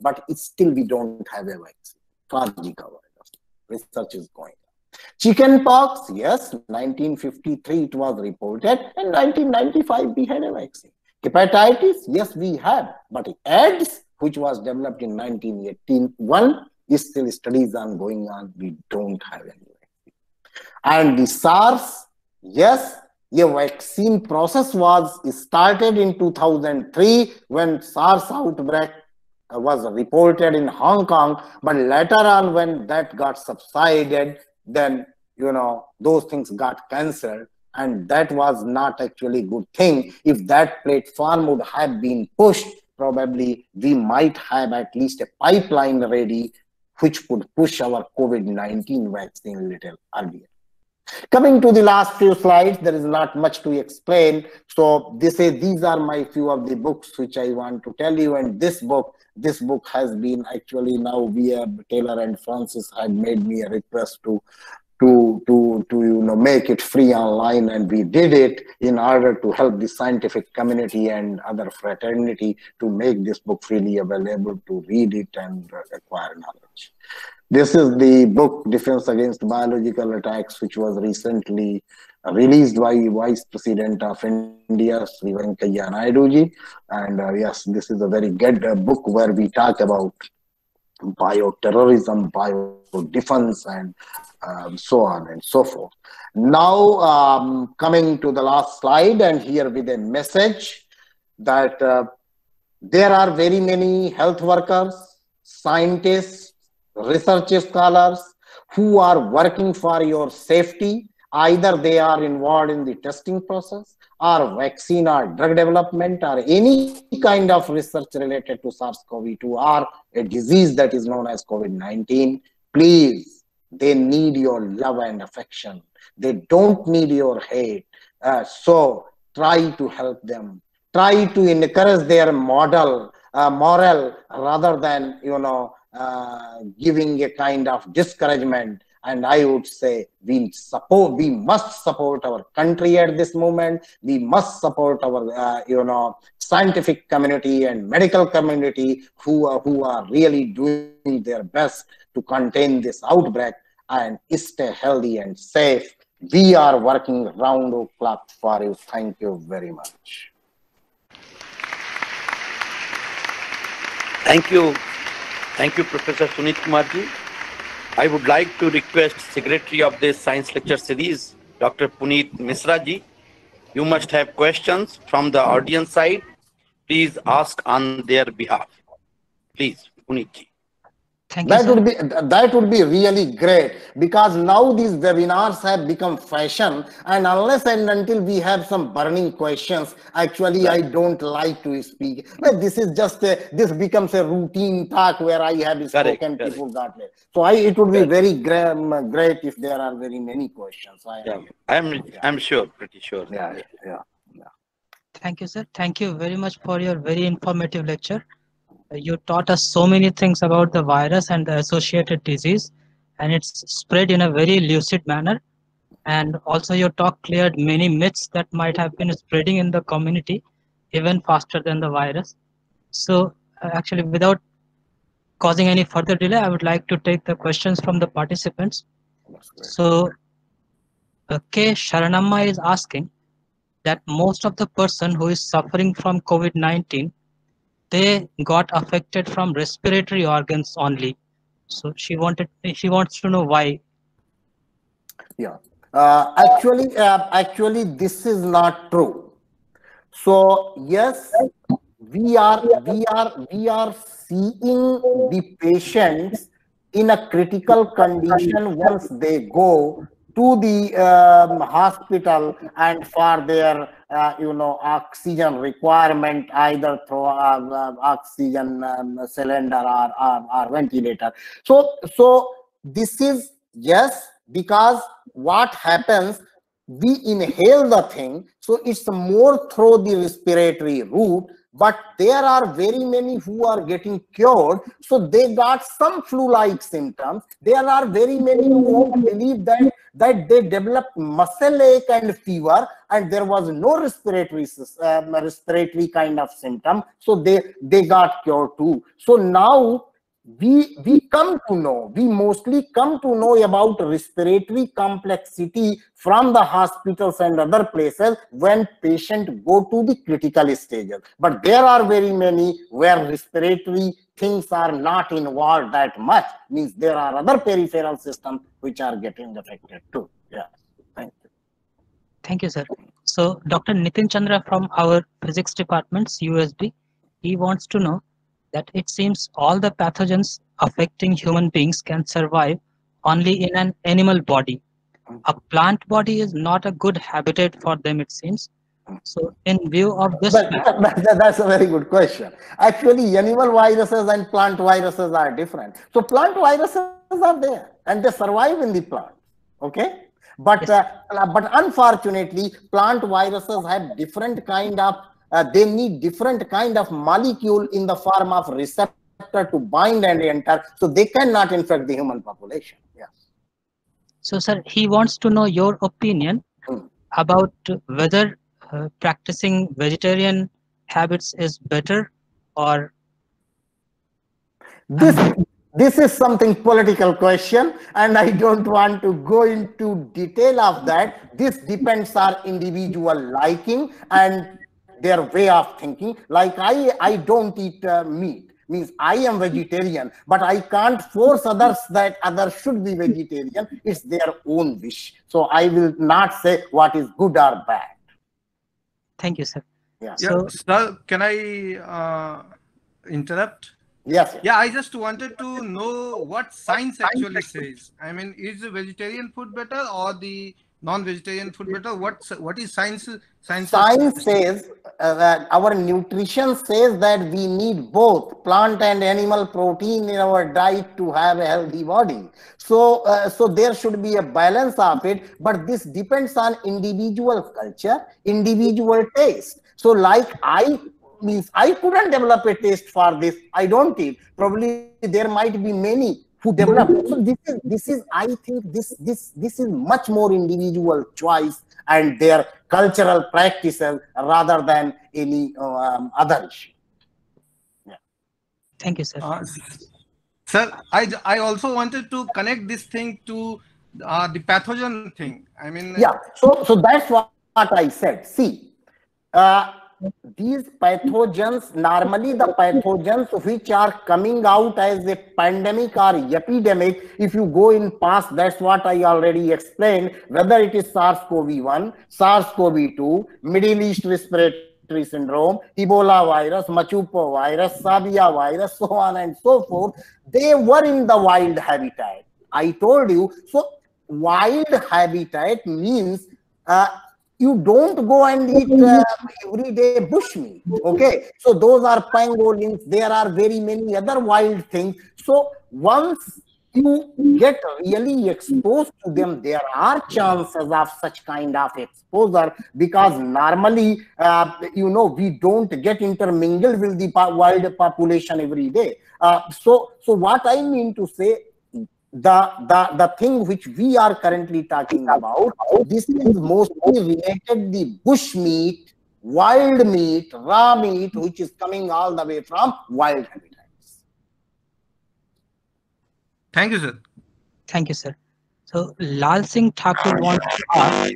but still we don't have a vaccine for Zika virus. Research is going on. Chickenpox, yes, 1953 it was reported, and 1995 we had a vaccine. Hepatitis, yes, we have, but AIDS, which was developed in 1981, is still studies are going on. We don't have any vaccine. And the SARS, yes, a vaccine process was started in 2003 when SARS outbreak was reported in Hong Kong, but later on when that got subsided, then those things got cancelled, and that was not actually a good thing. If that platform would have been pushed, probably we might have at least a pipeline ready which could push our COVID-19 vaccine a little earlier. Coming to the last few slides, there is not much to explain. So these are my few of the books which I want to tell you. And this book has been actually now Taylor and Francis had made me a request to make it free online, and we did it in order to help the scientific community and other fraternity to make this book freely available to read it and acquire knowledge. This is the book Defense Against Biological Attacks, which was recently released by Vice President of India, Sri Venkaiah Naidu ji. And yes, this is a very good book where we talk about bioterrorism, biodefense, and so on and so forth. Now, coming to the last slide, and here with a message that there are very many health workers, scientists, research scholars who are working for your safety. Either they are involved in the testing process or vaccine or drug development or any kind of research related to SARS-CoV-2 or a disease that is known as COVID-19. Please, they need your love and affection. They don't need your hate. So try to help them. Try to encourage their moral rather than, giving a kind of discouragement. And I would say we must support our country at this moment. We must support our, scientific community and medical community who are really doing their best to contain this outbreak and stay healthy and safe. We are working round the clock for you. Thank you very much. Thank you. Thank you, Professor Sunit Kumar ji. I would like to request Secretary of this Science Lecture Series, Dr. Puneet Misra ji. You must have questions from the audience side. Please ask on their behalf. Please, Puneet ji. Thank you, that would be really great, because now these webinars have become fashion, and unless and until we have some burning questions, actually I don't like to speak. But this is just this becomes a routine talk where I have spoken, people got it. So it would be very great if there are very many questions. I'm sure, pretty sure. Yeah. Thank you, sir. Thank you very much for your very informative lecture. You taught us so many things about the virus and the associated disease, and it's spread in a very lucid manner. And also your talk cleared many myths that might have been spreading in the community even faster than the virus. So actually, without causing any further delay, I would like to take the questions from the participants. So K. Sharanamma is asking that most of the person who is suffering from COVID-19, they got affected from respiratory organs only. So she wants to know why. Yeah, actually, this is not true. So yes, we are seeing the patients in a critical condition once they go to the hospital and for their oxygen requirement, either through oxygen cylinder or ventilator. So this is, yes, because what happens, we inhale the thing, so it's more through the respiratory route. But there are very many who are getting cured, so they got some flu-like symptoms. There are very many who won't believe that they developed muscle ache and fever, and there was no respiratory kind of symptom, so they got cured too. So now we mostly come to know about respiratory complexity from the hospitals and other places when patients go to the critical stages. But there are very many where respiratory things are not involved that much, means there are other peripheral systems which are getting affected too. Yeah, thank you. Thank you, sir. So Dr. Nitin Chandra from our physics department's USB, he wants to know that it seems all the pathogens affecting human beings can survive only in an animal body. A plant body is not a good habitat for them, it seems. So in view of this that's a very good question. Actually, animal viruses and plant viruses are different. So plant viruses are there and they survive in the plant. Okay. But unfortunately, plant viruses have different kind of they need different kind of molecule in the form of receptor to bind and enter, so they cannot infect the human population. Yeah. So, sir, he wants to know your opinion about whether practicing vegetarian habits is better or This is something political question, and I don't want to go into detail of that. This depends on individual liking and their way of thinking. Like I don't eat meat, means I am vegetarian, but I can't force others that others should be vegetarian. It's their own wish. So I will not say what is good or bad. Thank you, sir. Yeah. So, sir, can I interrupt? Yes. Yeah, I just wanted to know what science actually says. I mean, is the vegetarian food better or the non-vegetarian food better? What is science? Science says that our nutrition says that we need both plant and animal protein in our diet to have a healthy body. So, so there should be a balance of it, but this depends on individual culture, individual taste. So, like I couldn't develop a taste for this. I don't eat. Probably there might be many who develop. So this is I think this is much more individual choice and their cultural practices rather than any other issue. Yeah. Thank you, sir. Sir, I also wanted to connect this thing to the pathogen thing. I mean, yeah. So that's what I said. See. These pathogens, normally the pathogens which are coming out as a pandemic or epidemic, if you go in past, that's what I already explained, whether it is SARS-CoV-1, SARS-CoV-2, Middle East Respiratory Syndrome, Ebola virus, Machupo virus, Sabia virus, so on and so forth, they were in the wild habitat. I told you, so wild habitat means you don't go and eat every day bushmeat. Okay, so those are pangolins. There are very many other wild things. So once you get really exposed to them, there are chances of such kind of exposure, because normally, we don't get intermingled with the wild population every day. So what I mean to say, the thing which we are currently talking about, this is mostly related the bush meat, wild meat, raw meat, which is coming all the way from wild habitats. Thank you, sir. Thank you, sir. So Lal Singh Thakur wants to ask,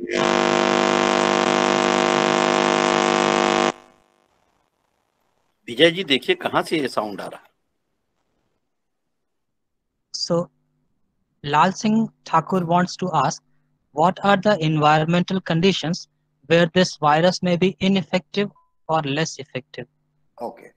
Vijay ji देखिए कहाँ से ये sound आ रहा है. So Lal Singh Thakur wants to ask, what are the environmental conditions where this virus may be ineffective or less effective? Okay.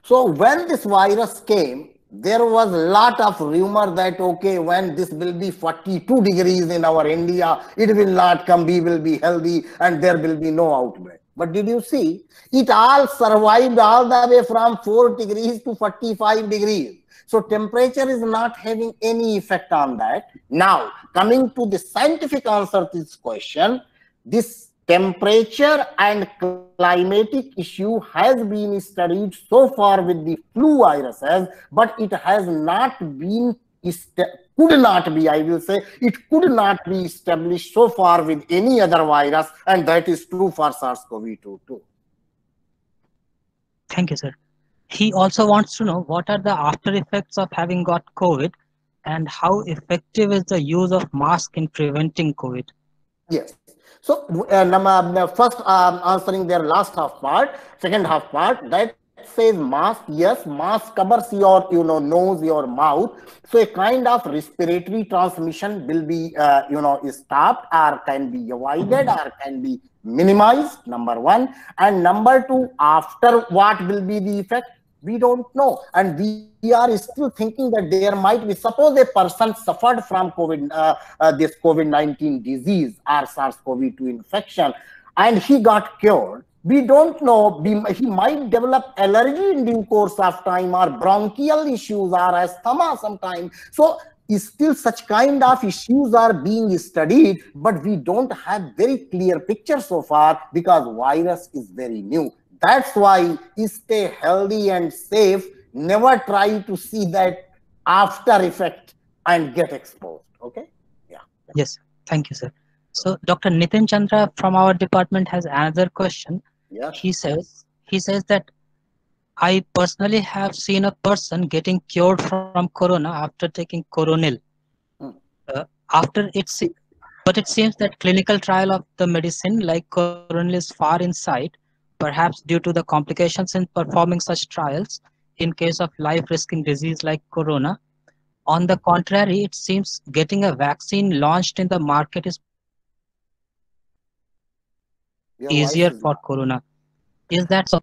So when this virus came, there was a lot of rumor that, okay, when this will be 42 degrees in our India, it will not come, we will be healthy and there will be no outbreak. But did you see, it all survived all the way from 4 degrees to 45 degrees. So temperature is not having any effect on that. Now, coming to the scientific answer to this question, this temperature and climatic issue has been studied so far with the flu viruses, but it has not been, could not be, I will say, it could not be established so far with any other virus, and that is true for SARS-CoV-2 too. Thank you, sir. He also wants to know what are the after effects of having got COVID and how effective is the use of mask in preventing COVID? Yes. So first answering their last half part, second half part, that says mask. Yes, mask covers your nose, your mouth. So a kind of respiratory transmission will be stopped or can be avoided or can be minimized, number one. And number two, after what will be the effect? We don't know, and we are still thinking that there might be, suppose a person suffered from this COVID-19 disease or SARS-CoV-2 infection, and he got cured. We don't know, he might develop allergy in due course of time, or bronchial issues, or asthma sometime. So still such kind of issues are being studied, but we don't have very clear picture so far because virus is very new. That's why stay healthy and safe. Never try to see that after effect and get exposed. Okay? Yeah. Yes, thank you, sir. So Dr. Nitin Chandra from our department has another question. Yes. He says that I personally have seen a person getting cured from corona after taking Coronil. Hmm. After but it seems that clinical trial of the medicine like Coronil is far in sight, perhaps due to the complications in performing such trials in case of life-risking disease like corona. On the contrary, it seems getting a vaccine launched in the market is Your voice easier is for not. corona. Is that so?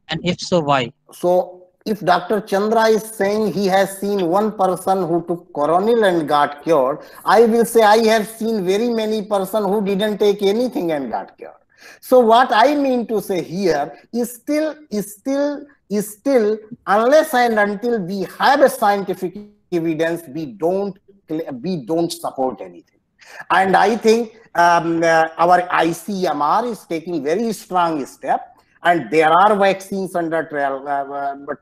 And if so, why? So if Dr. Chandra is saying he has seen one person who took coronil and got cured, I will say I have seen very many person who didn't take anything and got cured. So what I mean to say here is still, unless and until we have a scientific evidence, we don't support anything. And I think our ICMR is taking very strong step, and there are vaccines under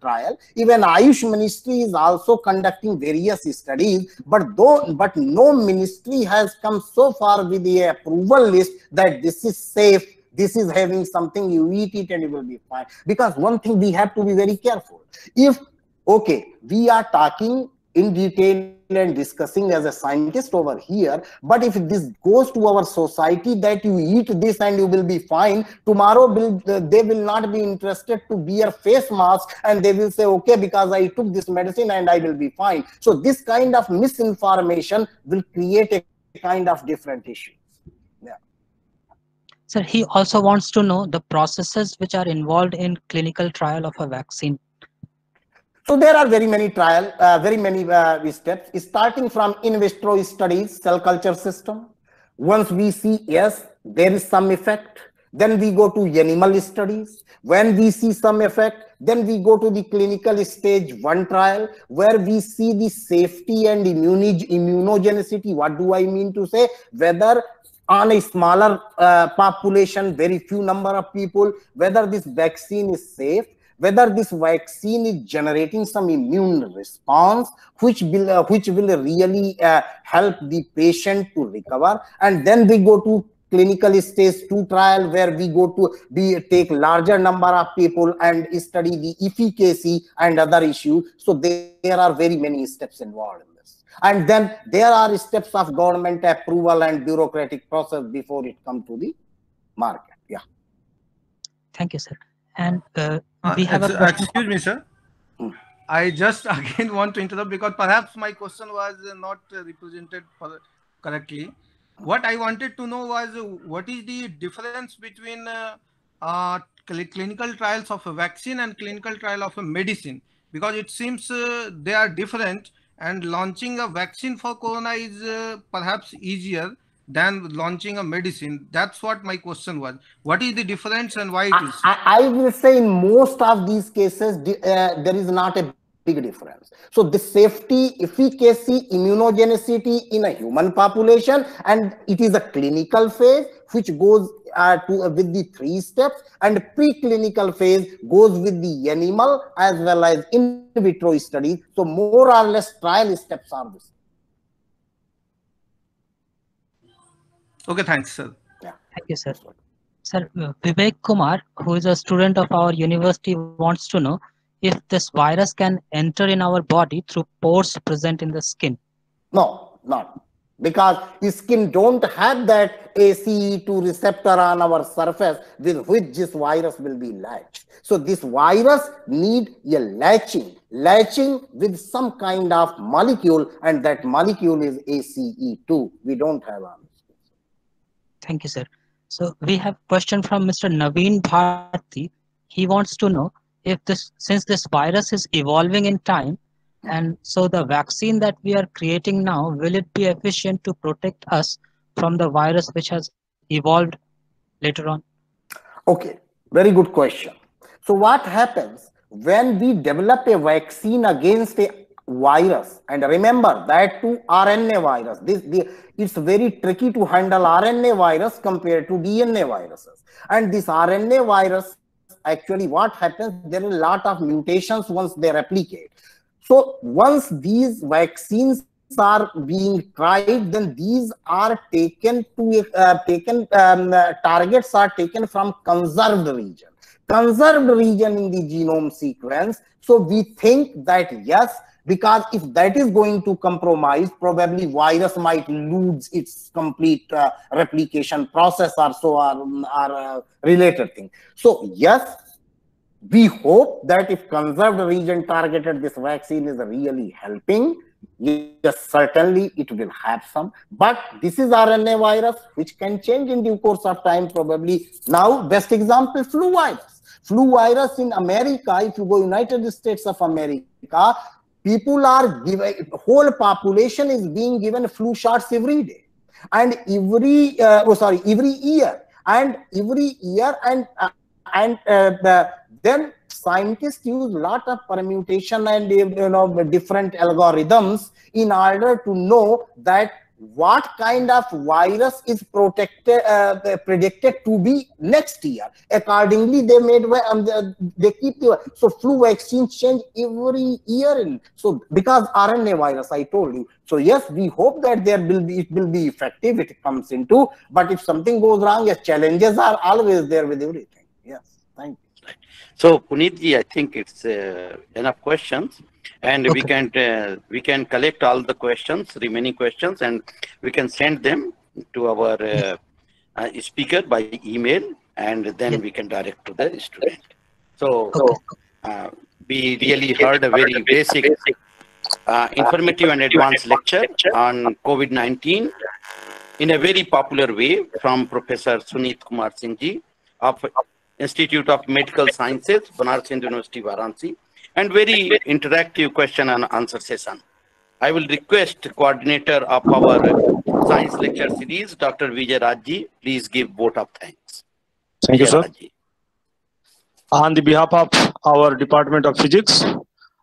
trial. Even Ayush Ministry is also conducting various studies, but no ministry has come so far with the approval list that this is safe. This is having something, you eat it and you will be fine. Because one thing we have to be very careful. If, okay, we are talking in detail and discussing as a scientist over here, but if this goes to our society that you eat this and you will be fine, tomorrow they will not be interested to wear face masks, and they will say, okay, because I took this medicine and I will be fine. So this kind of misinformation will create a kind of different issue. Sir, he also wants to know the processes which are involved in clinical trial of a vaccine. So there are very many steps, starting from in vitro studies, cell culture system. Once we see, yes, there is some effect, then we go to animal studies. When we see some effect, then we go to the clinical stage 1 trial, where we see the safety and immunogenicity. What do I mean to say? Whether on a smaller population, very few number of people, whether this vaccine is safe, whether this vaccine is generating some immune response which will really help the patient to recover. And then we go to clinical stage 2 trial, where we go to take larger number of people and study the efficacy and other issues. So there are very many steps involved in this. And then there are steps of government approval and bureaucratic process before it comes to the market. Yeah. Thank you, sir. And we have a question. Excuse me, sir. I just again want to interrupt because perhaps my question was not represented correctly. What I wanted to know was what is the difference between clinical trials of a vaccine and clinical trial of a medicine? Because it seems they are different, and launching a vaccine for corona is perhaps easier than launching a medicine. That's what my question was. What is the difference and why it is? I will say in most of these cases, there is not a big difference. So the safety, efficacy, immunogenicity in a human population, and it is a clinical phase which goes with the 3 steps, and preclinical phase goes with the animal as well as in vitro studies. So more or less trial steps are the same. Okay, thanks, sir. Yeah. Thank you, sir. Sir, Vivek Kumar, who is a student of our university, wants to know if this virus can enter in our body through pores present in the skin. No, not. Because skin don't have that ACE2 receptor on our surface with which this virus will be latched. So this virus need a latching with some kind of molecule, and that molecule is ACE2. We don't have on the skin. Thank you, sir. So we have a question from Mr. Naveen Bharti. He wants to know if since this virus is evolving in time, and so the vaccine that we are creating now, will it be efficient to protect us from the virus which has evolved later on? Okay, very good question. So what happens when we develop a vaccine against a virus, and remember that to RNA virus, it's very tricky to handle RNA virus compared to DNA viruses. And this RNA virus, actually what happens, there are a lot of mutations once they replicate. So once these vaccines are being tried, then these are taken to targets are taken from conserved region in the genome sequence. So we think that yes, because if that is going to compromise, probably virus might lose its complete replication process or so, are related thing. So yes, we hope that if conserved region targeted this vaccine is really helping, yes, certainly it will have some. But this is RNA virus, which can change in due course of time, probably. Now, best example, flu virus. Flu virus in America, if you go United States of America, people are given, whole population is being given flu shots every day. And every year. And every year, then scientists use a lot of permutation and different algorithms in order to know that what kind of virus is predicted to be next year. Accordingly, they made they keep the so flu vaccines change every year. So because RNA virus, I told you. So yes, we hope that it will be effective. It comes into, but if something goes wrong, yes, challenges are always there with everything. Yes, thank you. So Puneetji, I think it's enough questions, and Okay. we can collect all the questions, remaining questions, and we can send them to our Yes. speaker by email, and then Yes. we can direct to the student. So Okay. we really heard a very basic, informative and advanced lecture on COVID-19 in a very popular way from Professor Suneet Kumar Singh ji of Institute of Medical Sciences, Banaras Hindu University, Varanasi, and very interactive question and answer session. I will request coordinator of our science lecture series, Dr. Vijay Rajji, please give vote of thanks. Thank you, Vijay sir. Rajji. On the behalf of our Department of Physics,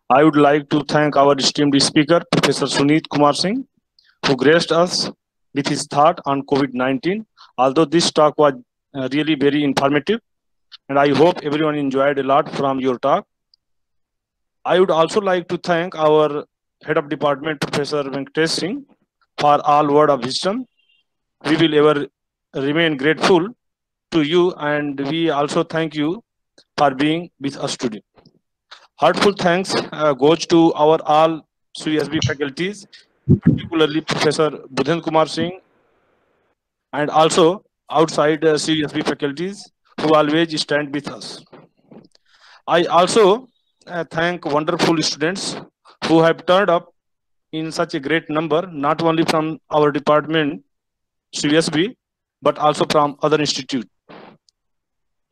I would like to thank our esteemed speaker, Professor Suneet Kumar Singh, who graced us with his thought on COVID-19. Although this talk was really very informative, and I hope everyone enjoyed a lot from your talk. I would also like to thank our head of department, Professor Venkatesh Singh, for all word of wisdom. We will ever remain grateful to you, and we also thank you for being with us today. Heartful thanks goes to our all CSB faculties, particularly Professor Budhen Kumar Singh, and also outside CSB faculties who always stand with us. I also thank wonderful students who have turned up in such a great number, not only from our department, CSB, but also from other institutes.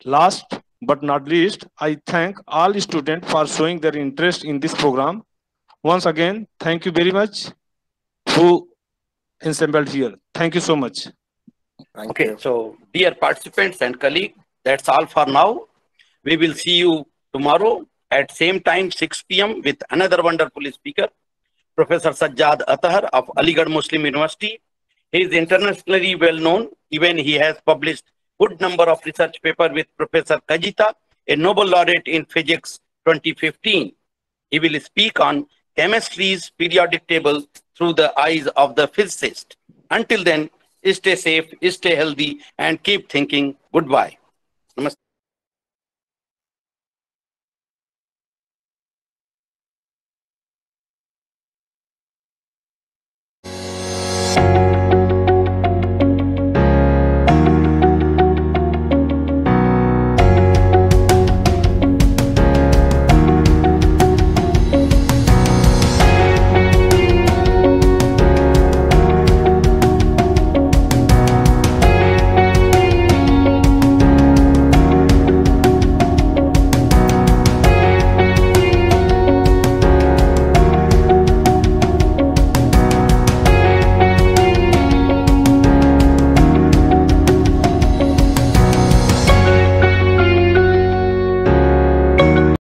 Last but not least, I thank all students for showing their interest in this program. Once again, thank you very much who assembled here. Thank you so much. Thank Okay, you. so dear participants and colleagues, that's all for now. We will see you tomorrow at same time, 6 p.m. with another wonderful speaker, Professor Sajjad Atahar of Aligarh Muslim University. He is internationally well known. Even he has published good number of research papers with Professor Kajita, a Nobel laureate in physics 2015. He will speak on chemistry's periodic table through the eyes of the physicist. Until then, stay safe, stay healthy, and keep thinking. Goodbye. Namaste.